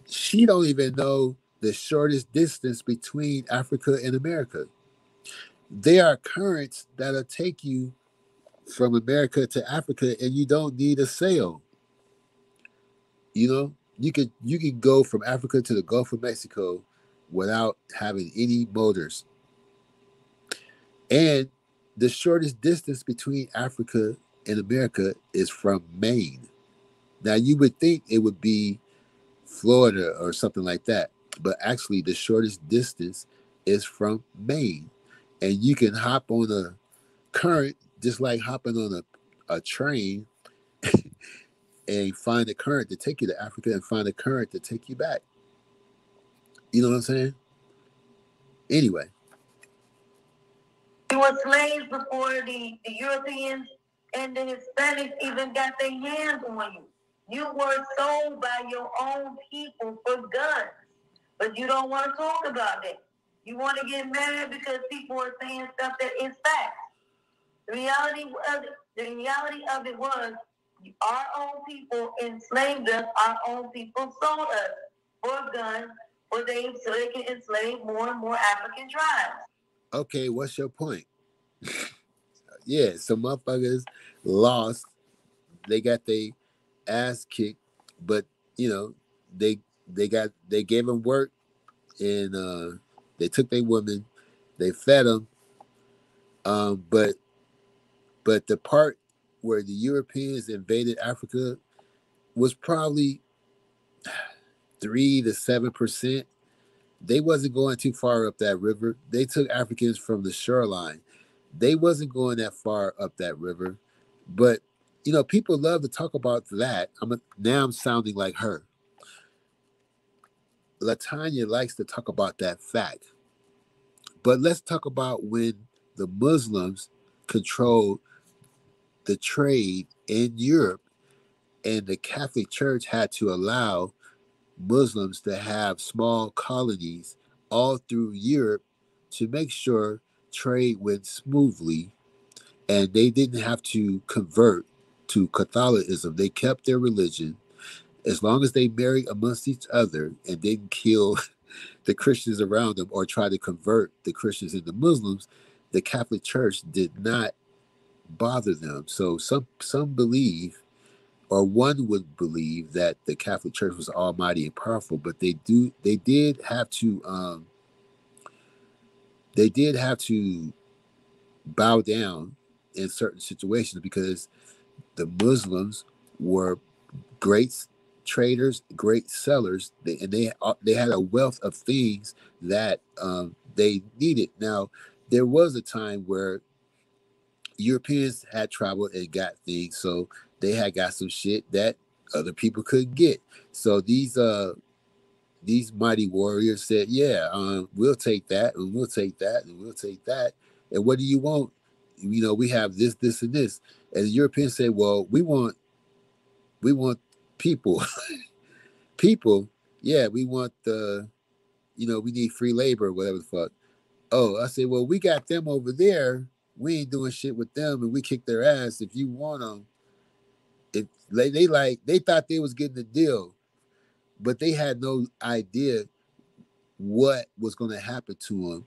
She don't even know the shortest distance between Africa and America. There are currents that'll take you from America to Africa, and you don't need a sail. You can go from Africa to the Gulf of Mexico without having any motors. And the shortest distance between Africa and America is from Maine. Now you would think it would be Florida or something like that, but actually the shortest distance is from Maine. And you can hop on a current just like hopping on a train and find a current to take you to Africa and find a current to take you back. You know what I'm saying? Anyway.
You were slaves before the Europeans and the Hispanics even got their hands on you. You were sold by your own people for guns, but you don't want to talk about it. You want to get mad because people are saying stuff that is fact. The reality of it was our own people enslaved us. Our own people sold us for guns, so they can enslave more and more African tribes.
Okay, what's your point? Yeah, some motherfuckers lost. They got their ass kicked, but you know they gave them work, and they took their women, they fed them. But the part where the Europeans invaded Africa was probably 3 to 7%. They wasn't going too far up that river. They took Africans from the shoreline. They wasn't going that far up that river. But people love to talk about that. Now I'm sounding like her. Latanya likes to talk about that fact. But let's talk about when the Muslims controlled the trade in Europe, and the Catholic Church had to allow Muslims to have small colonies all through Europe to make sure trade went smoothly, and they didn't have to convert to Catholicism. They kept their religion as long as they married amongst each other and didn't kill the Christians around them or try to convert the Christians into Muslims. The Catholic Church did not bother them. So some believe, or one would believe, that the Catholic Church was almighty and powerful, but they did have to bow down in certain situations because the Muslims were great traders, great sellers, and they had a wealth of things that they needed. Now, there was a time where Europeans had traveled and got things, so they had got some shit that other people couldn't get. So these mighty warriors said, "Yeah, we'll take that, and we'll take that, and we'll take that. And what do you want? We have this, this, and this." And the Europeans said, "Well, we want people, people. Yeah, we want we need free labor, or whatever the fuck." Oh, I said, "Well, we got them over there. We ain't doing shit with them, and we kick their ass. If you want them, if they thought they was getting the deal, but they had no idea what was going to happen to them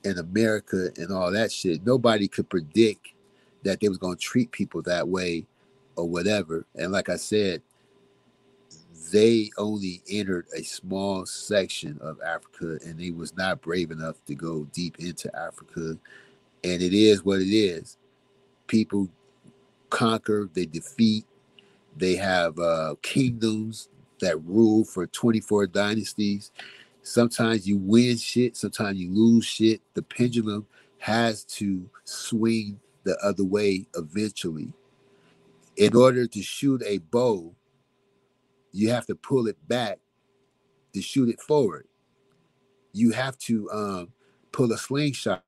in America and all that shit. Nobody could predict that they was going to treat people that way or whatever. And like I said, they only entered a small section of Africa, and they was not brave enough to go deep into Africa. And it is what it is. People conquer, they defeat, they have kingdoms that rule for 24 dynasties. Sometimes you win shit, sometimes you lose shit. The pendulum has to swing the other way eventually. In order to shoot a bow, you have to pull it back to shoot it forward. You have to pull a slingshot.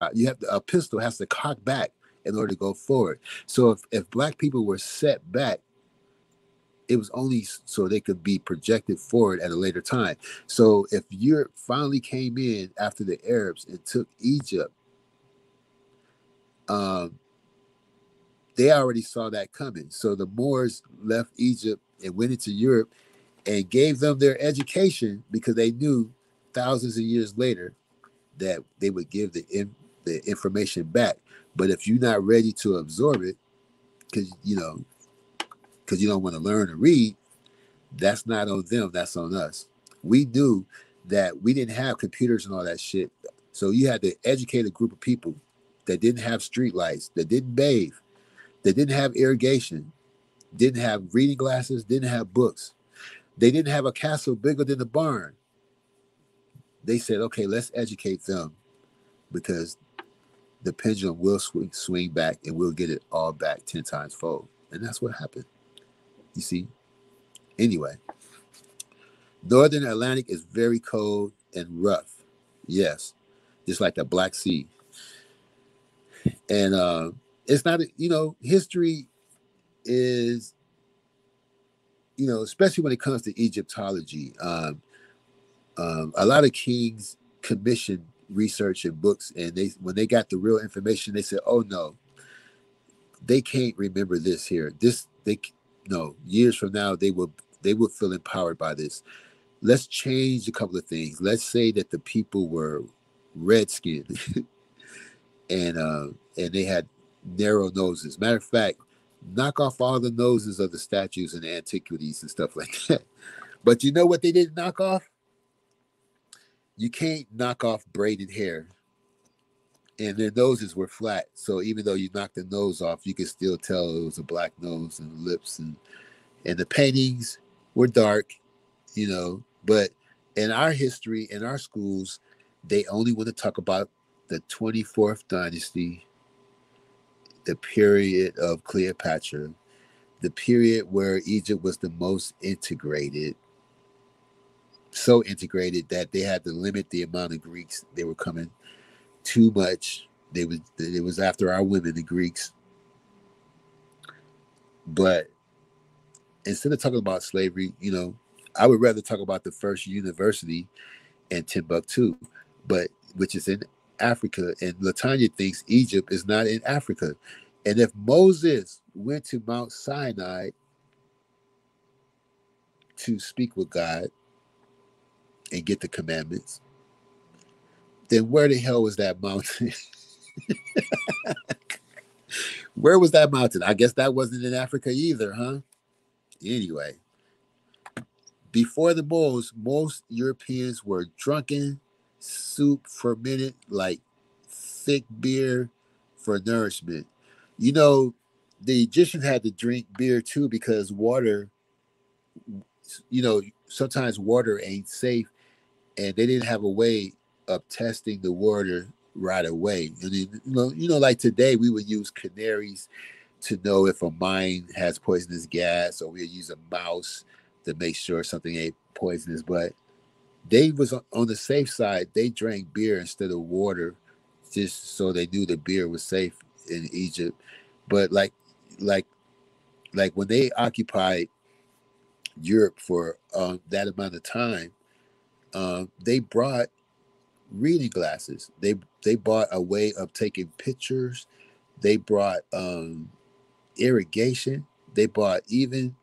A pistol has to cock back in order to go forward. So if black people were set back, it was only so they could be projected forward at a later time. So if Europe finally came in after the Arabs and took Egypt, they already saw that coming. So the Moors left Egypt and went into Europe and gave them their education because they knew thousands of years later that they would give the information back. But if you're not ready to absorb it, because you don't want to learn and read, that's not on them. That's on us. We knew that we didn't have computers and all that shit. So you had to educate a group of people that didn't have street lights, that didn't bathe, that didn't have irrigation, didn't have reading glasses, didn't have books. They didn't have a castle bigger than the barn. They said, okay, let's educate them because the pendulum will swing back and we'll get it all back 10 times fold. And that's what happened. You see? Anyway, Northern Atlantic is very cold and rough. Yes. Just like the Black Sea. And it's not, history is, especially when it comes to Egyptology, a lot of kings commissioned research and books, and when they got the real information, they said, "Oh no, they can't remember this here. This they no years from now they will feel empowered by this. Let's change a couple of things. Let's say that the people were red skinned and they had narrow noses. Matter of fact, knock off all the noses of the statues and antiquities and stuff like that. But you know what they didn't knock off? You can't knock off braided hair. And their noses were flat. So even though you knocked the nose off, you could still tell it was a black nose and lips. And the paintings were dark, But in our history, in our schools, they only want to talk about the 24th dynasty, the period of Cleopatra, the period where Egypt was the most integrated, so integrated that they had to limit the amount of Greeks they were coming. Too much. It was after our women, the Greeks. But instead of talking about slavery, I would rather talk about the first university in Timbuktu, but which is in Africa. And Latanya thinks Egypt is not in Africa. And if Moses went to Mount Sinai to speak with God and get the commandments, then where the hell was that mountain? Where was that mountain? I guess that wasn't in Africa either, huh? Anyway, before the Moors, most Europeans were drunken, soup fermented like thick beer for nourishment. You know, the Egyptians had to drink beer too because water, sometimes water ain't safe, and they didn't have a way of testing the water right away. And like today we would use canaries to know if a mine has poisonous gas, or we'll use a mouse to make sure something ain't poisonous. But they was on the safe side. They drank beer instead of water, just so they knew the beer was safe in Egypt. But like like when they occupied Europe for that amount of time, they brought reading glasses. They brought a way of taking pictures. They brought irrigation. They brought even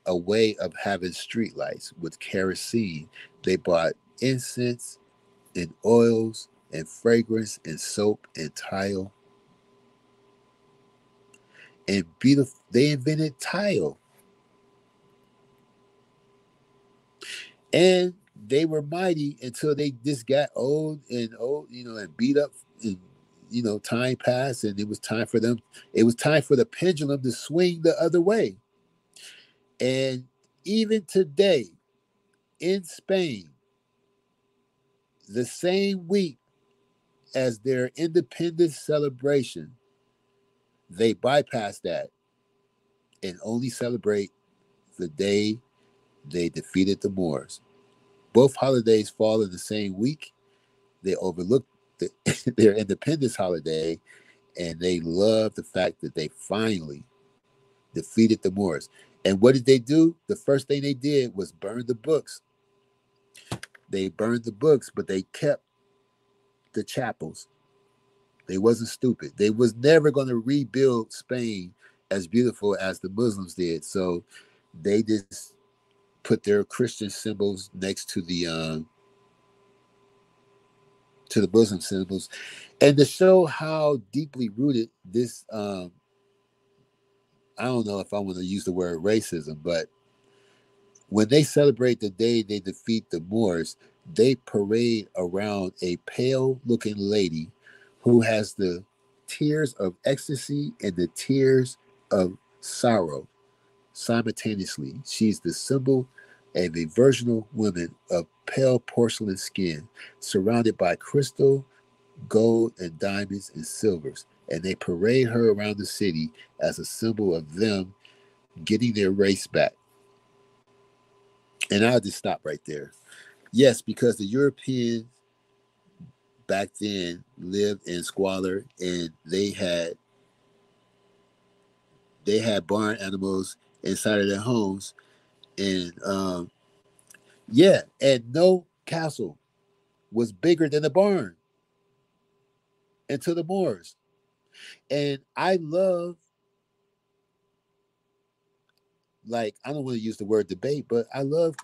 a way of having street lights with kerosene. They brought incense and oils and fragrance and soap and tile and beautiful. They invented tile, and they were mighty until they just got old, and beat up. And time passed, and it was time for them. It was time for the pendulum to swing the other way. And even today in Spain, the same week as their independence celebration, they bypass that and only celebrate the day they defeated the Moors. Both holidays fall in the same week. They overlook their independence holiday, and they love the fact that they finally defeated the Moors. And what did they do? The first thing they did was burn the books. They burned the books, but they kept the chapels. They wasn't stupid. They was never going to rebuild Spain as beautiful as the Muslims did. So they just put their Christian symbols next to the Muslim symbols, and to show how deeply rooted this. I don't know if I want to use the word racism, but when they celebrate the day they defeat the Moors, they parade around a pale-looking lady who has the tears of ecstasy and the tears of sorrow simultaneously. She's the symbol of a virginal woman of pale porcelain skin, surrounded by crystal, gold, and diamonds and silvers. And they parade her around the city as a symbol of them getting their race back. And I'll just stop right there. Yes, because the Europeans back then lived in squalor, and they had barn animals inside of their homes,
And yeah, and no castle was bigger than the barn until the Moors. And I love, like, I don't want to use the word debate, but I love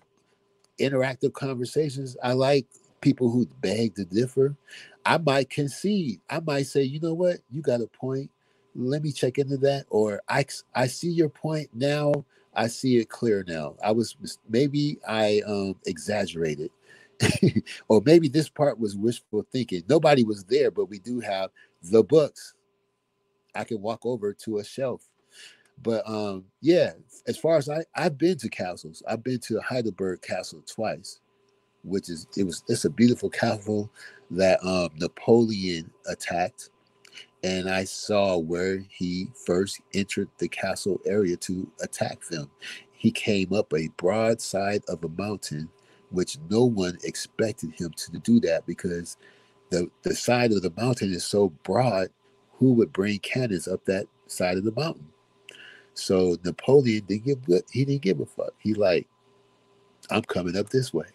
interactive conversations. I like people who beg to differ. I might concede. I might say, you know what, you got a point. Let me check into that. Or I see your point now. I see it clear now. I was maybe I exaggerated, or maybe this part was wishful thinking. Nobody was there, but we do have the books. I can walk over to a shelf. But yeah, as far as I've been to castles. I've been to Heidelberg Castle twice, which is it's a beautiful castle that Napoleon attacked, and I saw where he first entered the castle area to attack them. He came up a broad side of a mountain, which no one expected him to do that because the side of the mountain is so broad. Who would bring cannons up that side of the mountain? So Napoleon he didn't give a fuck. He like, I'm coming up this way.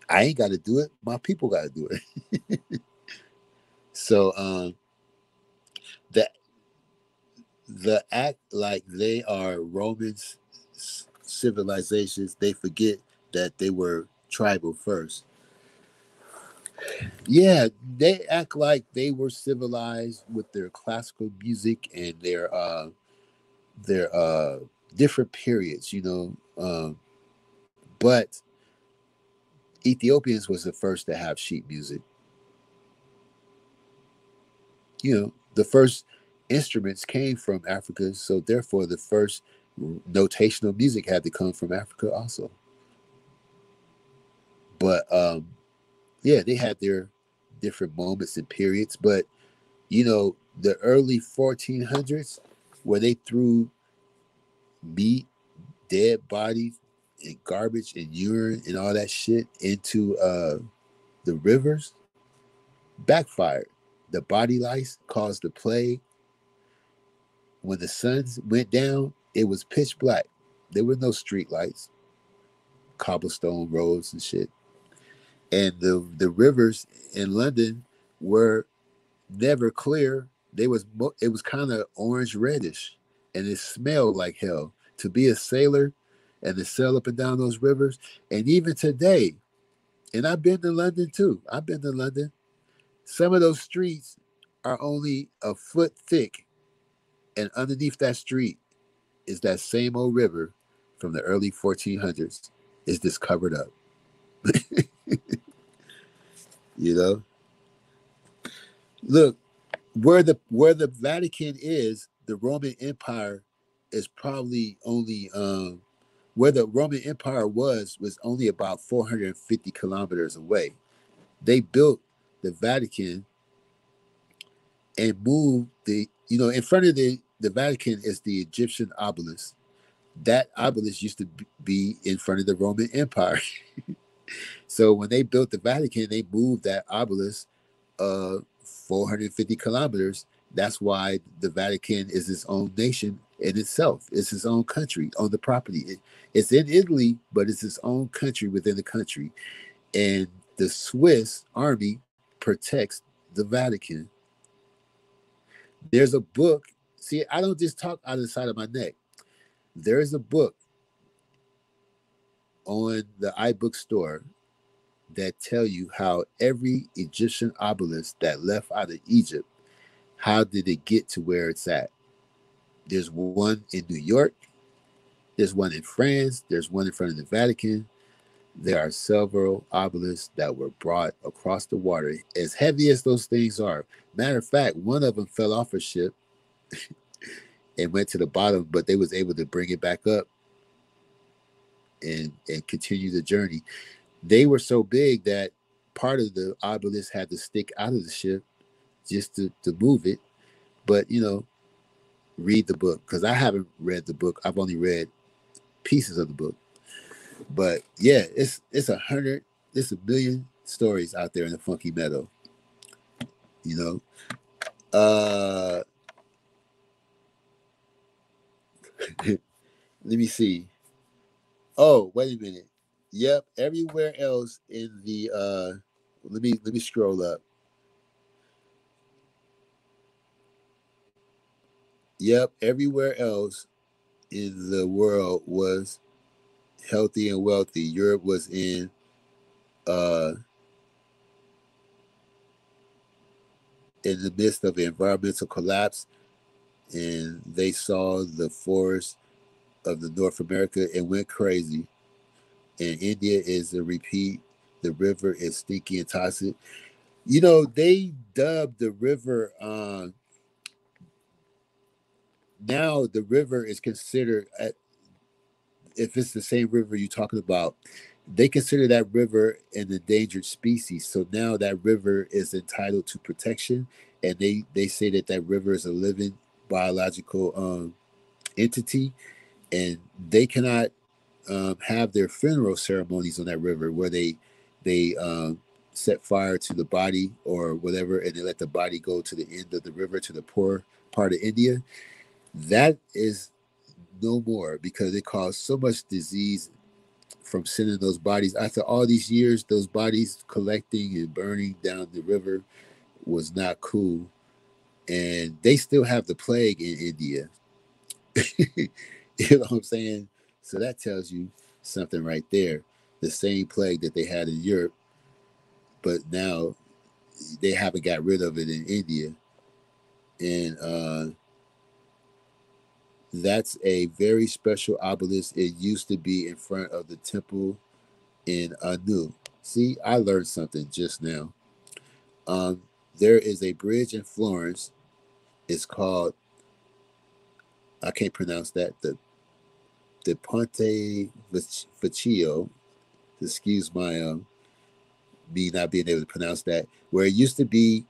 I ain't got to do it. My people got to do it. So the the act like they are civilizations. They forget that they were tribal first. Yeah, they act like they were civilized with their classical music and their different periods. But Ethiopians was the first to have sheet music. The first instruments came from Africa, so therefore the first notational music had to come from Africa also. But yeah, they had their different moments and periods. But the early 1400s, where they threw meat, dead bodies, and garbage and urine and all that shit into the rivers, backfired. The body lice caused the plague. When the sun went down, it was pitch black. There were no street lights, cobblestone roads and shit. And the rivers in London were never clear. It was kind of orange reddish, and it smelled like hell. To be a sailor and to sail up and down those rivers, and even today, and I've been to London too. I've been to London. Some of those streets are only a foot thick, and underneath that street is that same old river from the early 1400s. Is this covered up? you know, Look, where the Vatican is, the Roman Empire is probably only where the Roman Empire was only about 450 kilometers away. They built the Vatican and moved in front of the Vatican is the Egyptian obelisk. That obelisk used to be in front of the Roman Empire. So when they built the Vatican, they moved that obelisk 450 kilometers. That's why the Vatican is its own nation in itself. It's its own country on the property. It's in Italy, but it's its own country within the country. And the Swiss army protects the Vatican. There's a book. See, I don't just talk out of the side of my neck. There is a book on the iBook store that tell you how every Egyptian obelisk that left out of Egypt, how did it get to where it's at? There's one in New York. There's one in France. There's one in front of the Vatican. There are several obelisks that were brought across the water, as heavy as those things are. Matter of fact, one of them fell off a ship and went to the bottom, but they was able to bring it back up and continue the journey. They were so big that part of the obelisk had to stick out of the ship just to move it. But read the book, because I haven't read the book. I've only read pieces of the book. But yeah, it's a million stories out there in the funky meadow. You know. Let me see. Oh, wait a minute. Yep, everywhere else in the let me scroll up. Yep, everywhere else in the world was healthy and wealthy. Europe was uh in the midst of environmental collapse, and they saw the forest of the North America and went crazy. And India is a repeat. The river is stinky and toxic. You know, they dubbed the river now the river is considered if it's the same river you're talking about, they consider that river an endangered species. So now that river is entitled to protection, and they say that that river is a living biological entity, and they cannot have their funeral ceremonies on that river where they set fire to the body or whatever, and they let the body go to the end of the river to the poor part of India. That is no more because it caused so much disease from sending those bodies. After all these years, those bodies collecting and burning down the river was not cool. And they still have the plague in India. You know what I'm saying? So that tells you something right there. The same plague that they had in Europe, but now they haven't got rid of it in India. And that's a very special obelisk. It used to be in front of the temple in Anu. See, I learned something just now. Um, there is a bridge in Florence. It's called, I can't pronounce that, the Ponte Vecchio. Excuse my me not being able to pronounce that. Where it used to be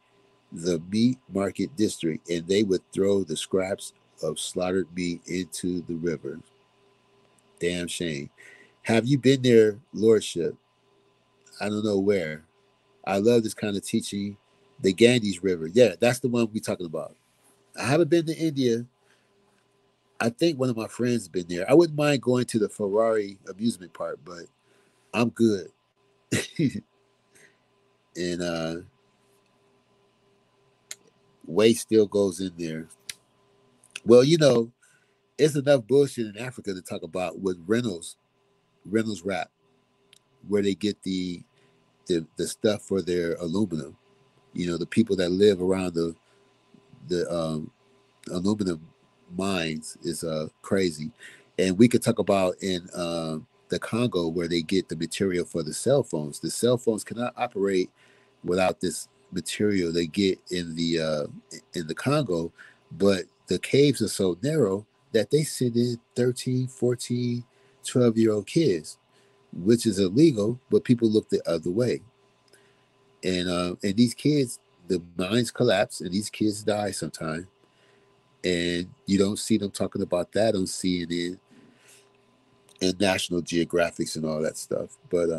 the meat market district, and they would throw the scraps of slaughtered meat into the river. Damn shame. Have you been there, Lordship? I don't know where. I love this kind of teaching. The Ganges River. Yeah, that's the one we're talking about. I haven't been to India. I think one of my friends has been there. I wouldn't mind going to the Ferrari amusement park, but I'm good. And waste still goes in there. Well, you know, it's enough bullshit in Africa to talk about with Reynolds Wrap, where they get the stuff for their aluminum. You know, the people that live around the aluminum mines is crazy. And we could talk about in the Congo where they get the material for the cell phones. The cell phones cannot operate without this material they get in the Congo, but the caves are so narrow that they send in 13, 14, 12-year old kids, which is illegal, but people look the other way. And these kids, the mines collapse and these kids die sometime, and you don't see them talking about that on CNN and National Geographics and all that stuff. But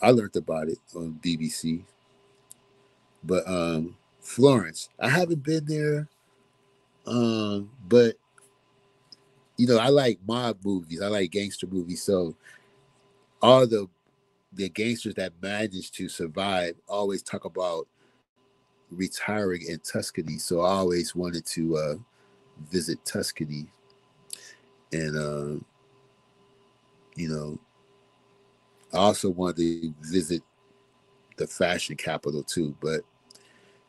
I learned about it on BBC. But Florence, I haven't been there, but you know, I like mob movies. I like gangster movies. So all the gangsters that managed to survive always talk about retiring in Tuscany. So I always wanted to visit Tuscany, and you know, I also wanted to visit the fashion capital too. But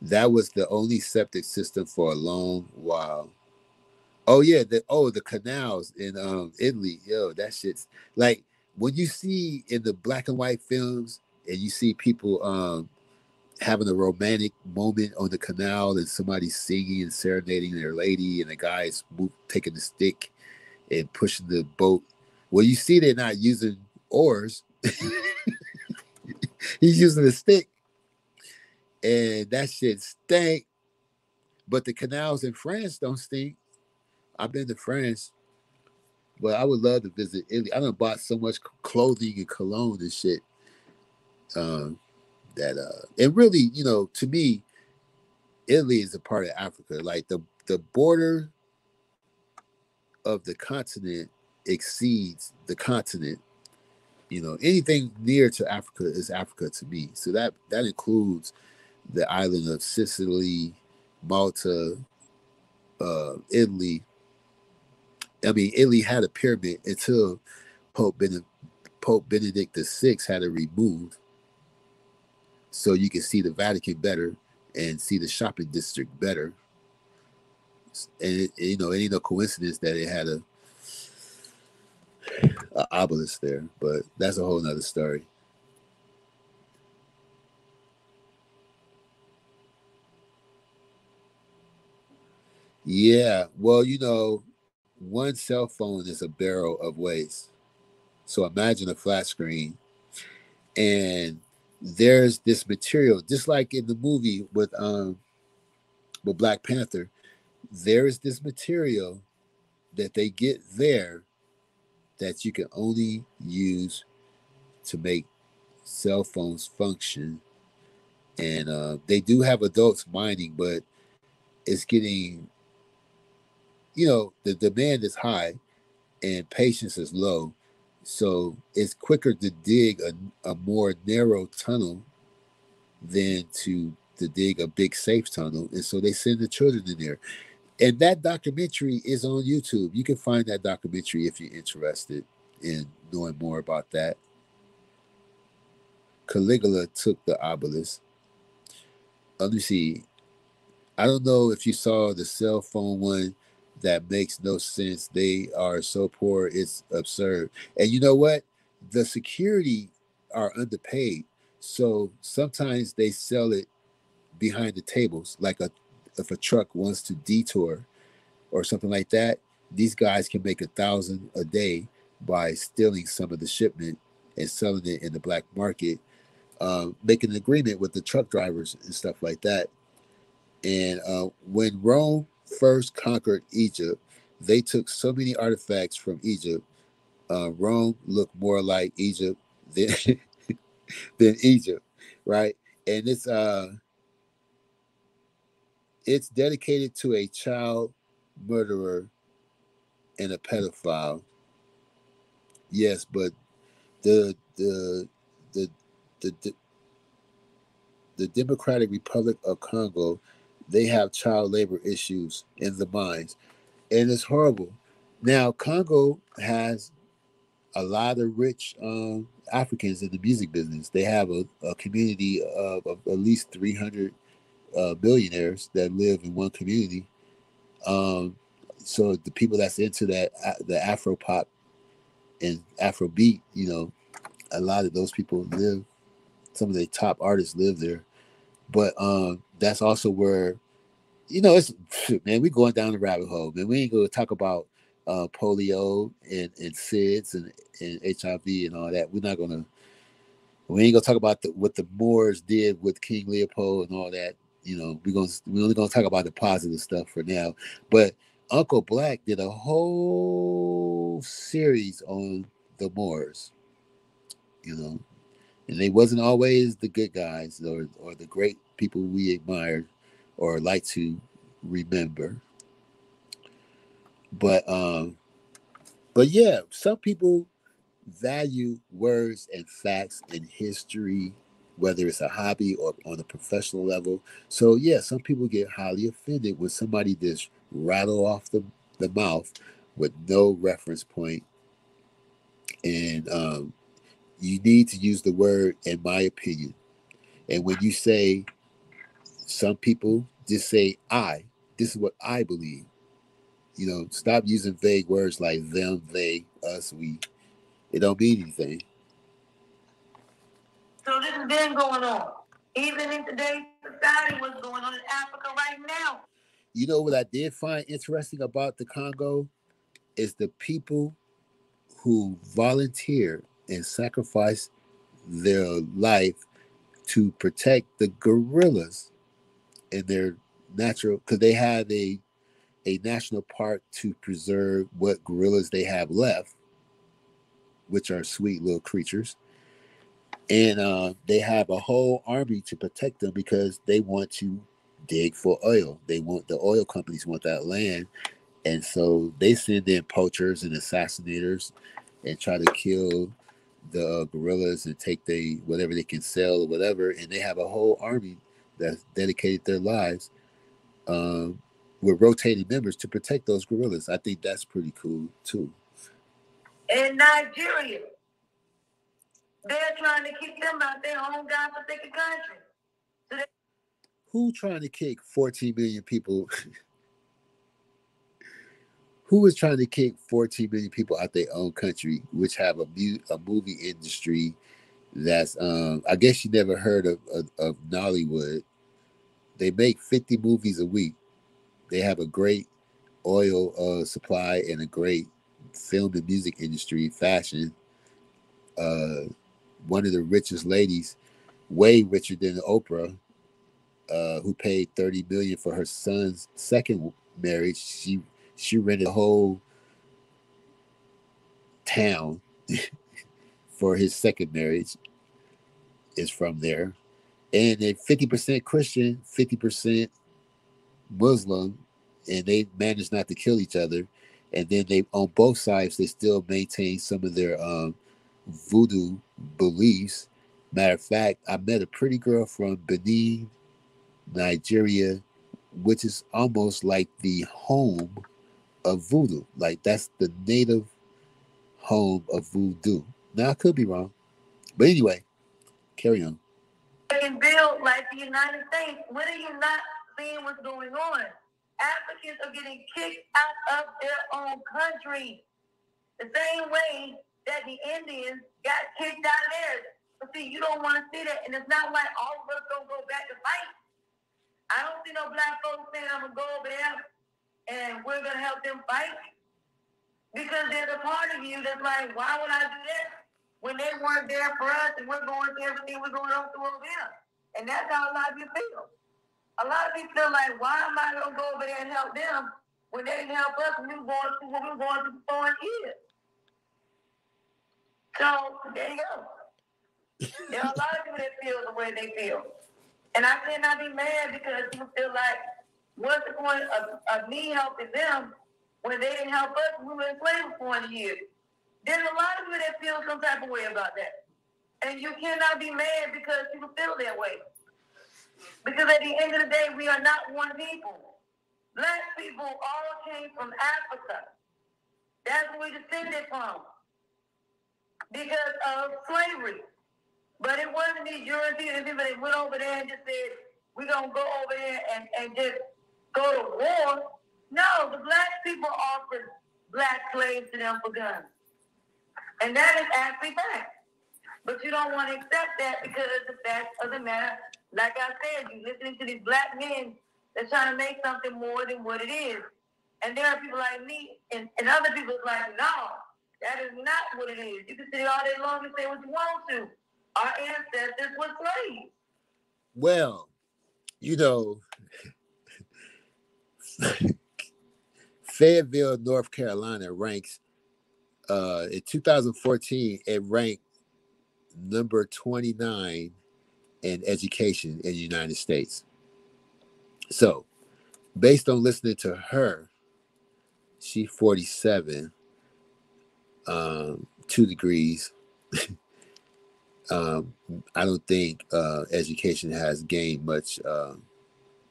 that was the only septic system for a long while. Oh yeah, the canals in Italy, yo, that shit's like when you see in the black and white films and you see people having a romantic moment on the canal and somebody's singing and serenading their lady and the guy's taking the stick and pushing the boat. Well, you see they're not using oars. He's using a stick, and that shit stank. But the canals in France don't stink. I've been to France, but I would love to visit Italy. I done bought so much clothing and cologne and shit. Um, that and really, you know, to me, Italy is a part of Africa. Like the border of the continent. exceeds the continent. Anything near to Africa is Africa to me. So that includes the island of Sicily, Malta, Italy. I mean, Italy had a pyramid until Pope Benedict, Pope Benedict VI had it removed, so you can see the Vatican better and see the shopping district better. And it ain't no coincidence that it had a obelisk there, but that's a whole nother story. Yeah, well, one cell phone is a barrel of waste. So imagine a flat screen, and there's this material, just like in the movie with Black Panther. There is this material that they get there that you can only use to make cell phones function. And they do have adults mining, but it's getting, the demand is high and patience is low. So it's quicker to dig a more narrow tunnel than to dig a big safe tunnel. And so they send the children in there. And that documentary is on YouTube. You can find that documentary if you're interested in knowing more about that. Caligula took the obelisk. Let me see. I don't know if you saw the cell phone one. That makes no sense. They are so poor, it's absurd. And you know what? The security are underpaid. So sometimes they sell it behind the tables, like if a truck wants to detour or something like that, these guys can make 1,000 a day by stealing some of the shipment and selling it in the black market, making an agreement with the truck drivers and stuff like that. And when Rome first conquered Egypt, they took so many artifacts from Egypt. Rome looked more like Egypt than than Egypt, right? And it's dedicated to a child murderer and a pedophile. Yes, but the the the the the, the Democratic Republic of Congo, they have child labor issues in the mines, and it's horrible. Now, Congo has a lot of rich Africans in the music business. They have a community of at least 300 billionaires that live in one community. Um, so the people that's into that, the Afro pop and Afro beat, a lot of those people live. Some of the top artists live there, but that's also where it's man. We going down the rabbit hole, man. We ain't going to talk about polio and SIDS and HIV and all that. We're not gonna. We ain't gonna talk about what the Moors did with King Leopold and all that. We only gonna talk about the positive stuff for now. But Uncle Black did a whole series on the Moors. You know, and they wasn't always the good guys or the great people we admired or like to remember. But yeah, some people value words and facts in history, whether it's a hobby or on a professional level. So yeah, some people get highly offended when somebody just rattle off the mouth with no reference point. And you need to use the word in my opinion. And when you say, some people just say I, this is what I believe. Stop using vague words like them, they, us, we. It don't mean anything.
So this has been going on. Even in today's society, what's going on in Africa right now.
You know what I did find interesting about the Congo is the people who volunteer and sacrifice their life to protect the gorillas in their natural, because they have a national park to preserve what gorillas they have left, which are sweet little creatures. And they have a whole army to protect them because they want to dig for oil. They want, the oil companies want that land, And so they send in poachers and assassinators and try to kill the gorillas and take they whatever they can sell or whatever. And they have a whole army that's dedicated their lives um, with rotating members to protect those gorillas. I think that's pretty cool too.
In Nigeria, they're trying to kick them out their own godforsaken country. So
Who trying to kick 14 million people? Who is trying to kick 14 million people out their own country, which have a movie industry that's I guess you never heard of Nollywood. They make 50 movies a week. They have a great oil supply and a great film and music industry, fashion. Uh, one of the richest ladies, way richer than Oprah, who paid 30 million for her son's second marriage. She rented a whole town for his second marriage. Is from there, and then 50% Christian, 50% Muslim, and they managed not to kill each other. And then they on both sides they still maintain some of their voodoo beliefs. Matter of fact, I met a pretty girl from Benin, Nigeria, which is almost like the home of voodoo. Like that's the native home of voodoo. Now I could be wrong, but anyway, carry on.
they can build like the United States. When are you not seeing what's going on? Africans are getting kicked out of their own country the same way that the Indians got kicked out of theirs. But see, you don't want to see that, and it's not like all of us don't go back to fight. I don't see no black folks saying I'm gonna go over there and we're gonna help them fight, because there's a part of you that's like, why would I do that when they weren't there for us and we're going through everything we're going on through over there? And that's how a lot of you feel. A lot of people feel like, why am I gonna go over there and help them when they didn't help us when we were going through what we were going through for 4 years? So there you go. There are a lot of people that feel the way they feel. And I cannot be mad because people feel like, what's the point of me helping them when they didn't help us when we were enslaved for 4 years? There's a lot of people that feel some type of way about that. And you cannot be mad because people feel that way. Because at the end of the day, we are not one people. Black people all came from Africa. That's where we descended from because of slavery. But it wasn't these European people that went over there and just said, we're going to go over there and just go to war. No, the black people offered black slaves to them for guns. And that is actually fact. But you don't want to accept that because the fact of the matter, like I said, you're listening to these black men that's trying to make something more than what it is. And there are people like me and other people like, no, that is not what it is. You can sit all day long and say what you want to. Our ancestors were slaves.
Well, you know, Fayetteville, North Carolina ranks in 2014, it ranked number 29 in education in the United States. So, based on listening to her, she's 47, 2 degrees. I don't think education has gained much,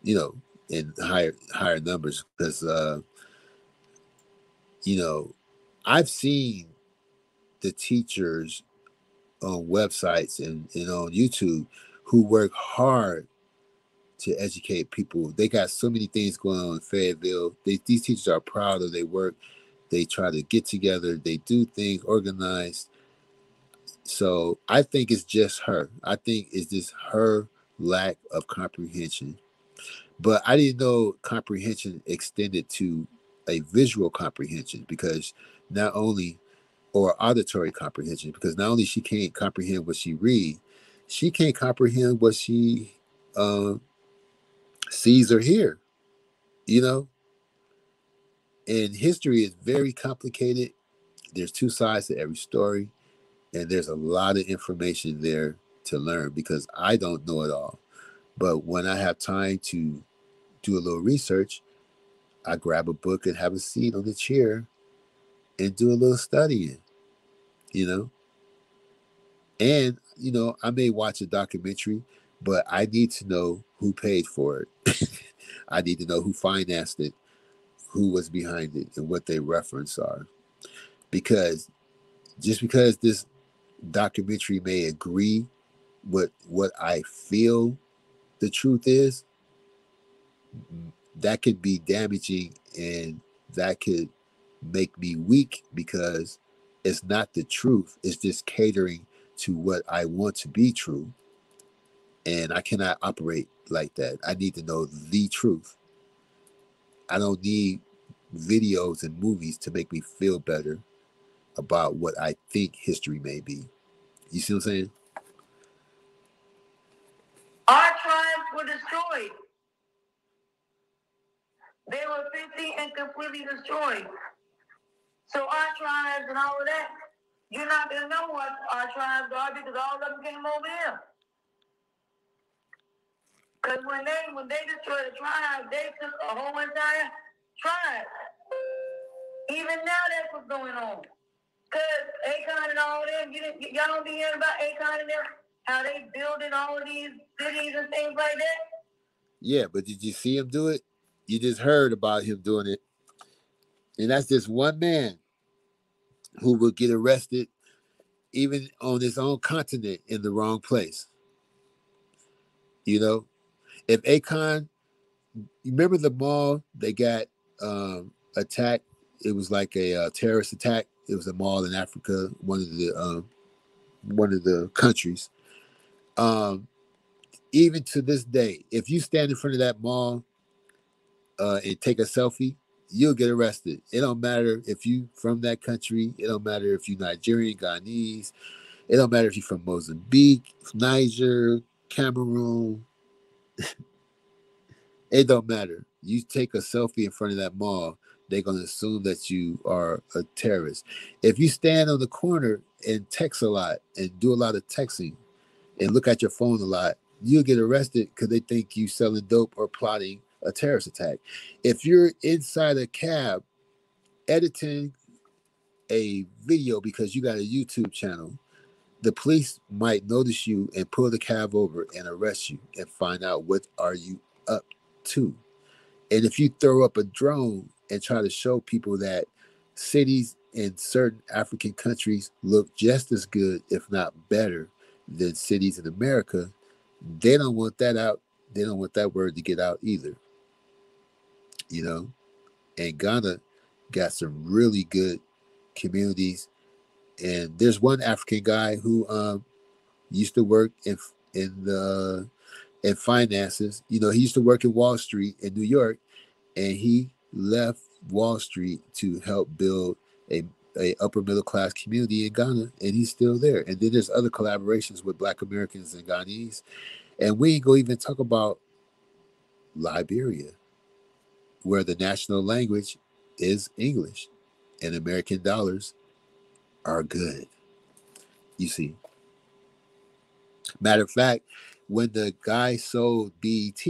in higher numbers because, I've seen the teachers on websites and on YouTube who work hard to educate people. They got so many things going on in Fayetteville. These teachers are proud of their work. They try to get together. They do things organized. So I think it's just her. I think it's just her lack of comprehension. But I didn't know comprehension extended to a visual comprehension because not only or auditory comprehension because not only she can't comprehend what she read, she can't comprehend what she sees or hear. You know, and history is very complicated. There's 2 sides to every story, and there's a lot of information there to learn because I don't know it all. But when I have time to do a little research, I grab a book and have a seat on the chair and do a little studying, you know. And, I may watch a documentary, but I need to know who paid for it. I need to know who financed it, who was behind it, and what their reference are. Because just because this documentary may agree with what I feel the truth is, that could be damaging, and that could make me weak because it's not the truth. It's just catering to what I want to be true. And I cannot operate like that. I need to know the truth. I don't need videos and movies to make me feel better about what I think history may be. You see what I'm saying?
Our tribes were destroyed. They were 50 and completely destroyed. So our tribes and all of that, you're not going to know what our tribes are because all of them came over here. Because when they destroyed the tribe, they took a whole entire tribe. Even now, that's what's going on. Because Akon and all them, y'all don't be hearing about Akon and them, how they building all of these cities and things like that?
Yeah, but did you see him do it? You just heard about him doing it. And that's just one man who will get arrested even on his own continent in the wrong place. You know, if Akon, you remember the mall they got attacked? It was like a terrorist attack. It was a mall in Africa, one of the countries. Um, Even to this day, if you stand in front of that mall and take a selfie, you'll get arrested. It don't matter if you from that country. It don't matter if you Nigerian, Ghanese. It don't matter if you're from Mozambique, Niger, Cameroon. It don't matter. You take a selfie in front of that mall, they're gonna assume that you are a terrorist. If you stand on the corner and text a lot and do a lot of texting and look at your phone a lot, you'll get arrested because they think you selling dope or plotting a terrorist attack. If you're inside a cab editing a video because you got a YouTube channel, the police might notice you and pull the cab over and arrest you and find out what are you up to. And if you throw up a drone and try to show people that cities in certain African countries look just as good, if not better, than cities in America, they don't want that out. They don't want that word to get out either. You know, and Ghana got some really good communities. And there's one African guy who used to work in finances. You know, he used to work in Wall Street in New York, and he left Wall Street to help build a upper middle class community in Ghana, and he's still there. And then there's other collaborations with Black Americans and Ghanese, and we ain't gonna even talk about Liberia, where the national language is English, and American dollars are good. You see, matter of fact, when the guy sold BET,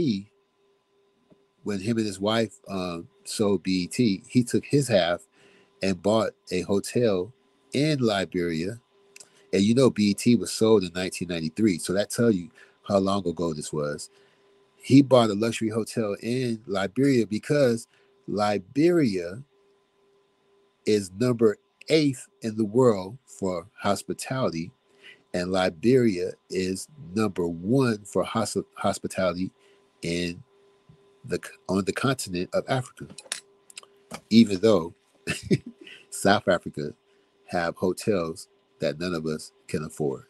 when him and his wife sold BET, he took his half and bought a hotel in Liberia. And you know, BET was sold in 1993. So that tells you how long ago this was. He bought a luxury hotel in Liberia because Liberia is number 8th in the world for hospitality. And Liberia is number 1 for hospitality in on the continent of Africa. Even though South Africa have hotels that none of us can afford.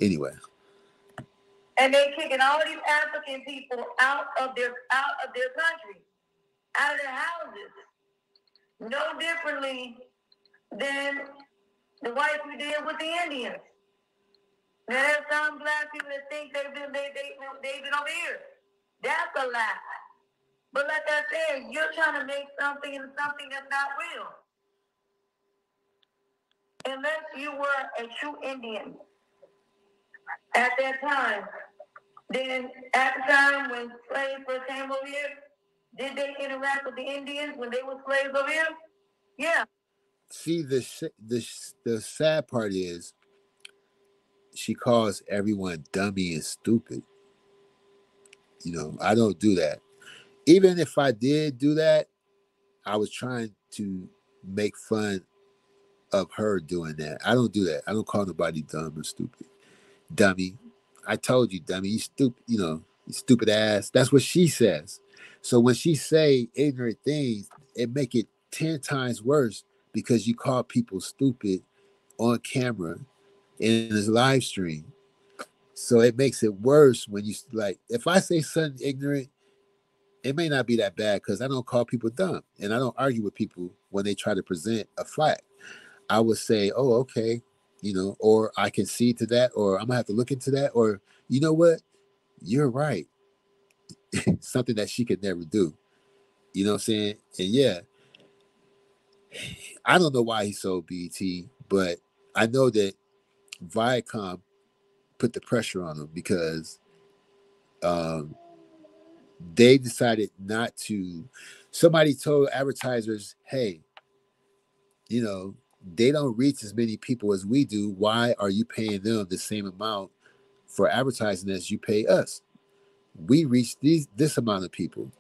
Anyway.
And they're kicking all these African people out of their country, out of their houses. No differently than the whites we did with the Indians. Now there's some black people that think they've been over here. That's a lie. But like I said, you're trying to make something into something that's not real. Unless you were a true Indian at that time. Then at the time when slaves first came over here, Did they interact with the Indians when they were slaves over here? Yeah.
See, the sad part is she calls everyone dummy and stupid. I don't do that. Even if I did do that, I was trying to make fun of her doing that. I don't do that. I don't call nobody dumb or stupid. Dummy. I told you, dummy, you stupid, you stupid ass. That's what she says. So when she say ignorant things, it make it 10 times worse because you call people stupid on camera in this live stream. So it makes it worse when you like if I say something ignorant, it may not be that bad because I don't call people dumb and I don't argue with people when they try to present a fact. I would say, oh, okay, or I can see to that, or I'm gonna have to look into that, or you know what, you're right. Something that she could never do. You know what I'm saying? And yeah, I don't know why he sold BT, but I know that Viacom put the pressure on him because um, they decided not to. Somebody told advertisers, hey, they don't reach as many people as we do. Why are you paying them the same amount for advertising as you pay us? We reach this amount of people.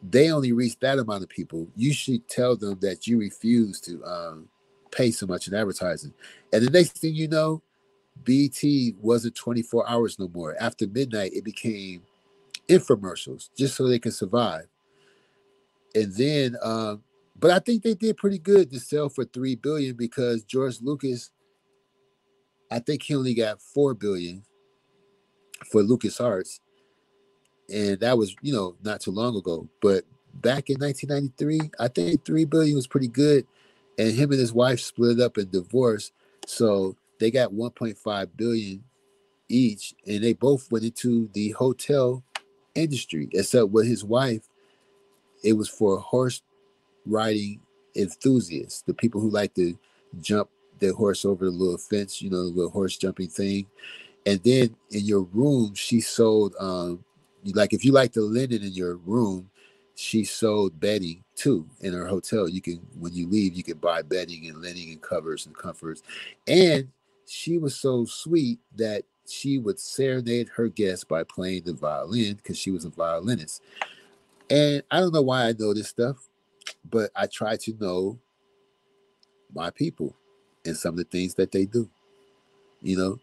They only reach that amount of people. You should tell them that you refuse to pay so much in advertising. And the next thing you know, BT wasn't 24 hours no more. After midnight, it became infomercials just so they can survive. And then, but I think they did pretty good to sell for 3 billion because George Lucas, I think he only got 4 billion for Lucas Arts, and that was not too long ago. But back in 1993, I think 3 billion was pretty good, and him and his wife split up and divorced, so they got 1.5 billion each, and they both went into the hotel industry. Except with his wife, it was for horse riding enthusiasts, the people who like to jump their horse over the little fence, the little horse jumping thing. And then in your room, she sold like if you like the linen in your room, she sold bedding too in her hotel. You can when you leave, you can buy bedding and linen and covers and comforts. And she was so sweet that she would serenade her guests by playing the violin because she was a violinist. And I don't know why I know this stuff, but I try to know my people and some of the things that they do. You know,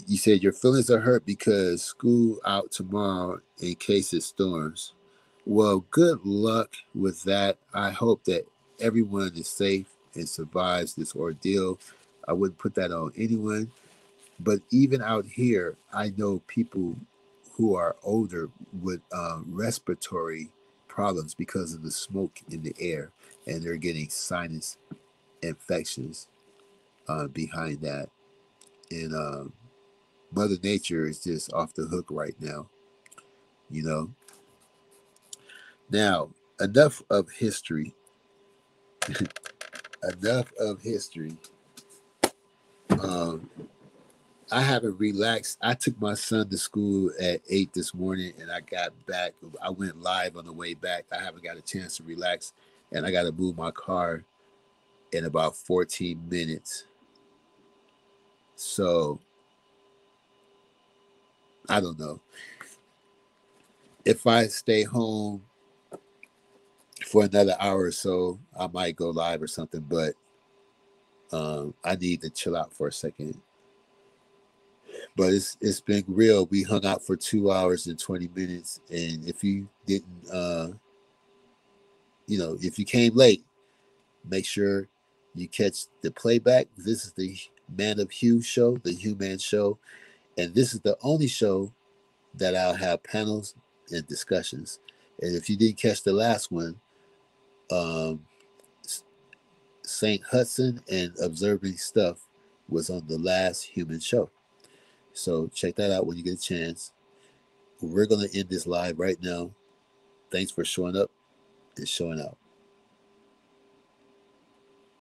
you said your feelings are hurt because school out tomorrow in case it storms. Well, good luck with that. I hope that everyone is safe and survives this ordeal. I wouldn't put that on anyone. But even out here, I know people who are older with respiratory problems because of the smoke in the air, and they're getting sinus infections behind that. And Mother Nature is just off the hook right now, you know. Now, enough of history. Enough of history. Um, I haven't relaxed. I took my son to school at 8 this morning and I got back. I went live on the way back. I haven't got a chance to relax and I got to move my car in about 14 minutes. So, I don't know. If I stay home for another hour or so, I might go live or something, but I need to chill out for a second. But it's been real. We hung out for 2 hours and 20 minutes, and if you didn't, if you came late, make sure you catch the playback. This is the Man of Hue show, the Hue-Man Show, and this is the only show that I'll have panels and discussions. And if you didn't catch the last one, um, Saint Hudson and Observing Stuff was on the last Human Show. So check that out when you get a chance. We're going to end this live right now. Thanks for showing up and showing out.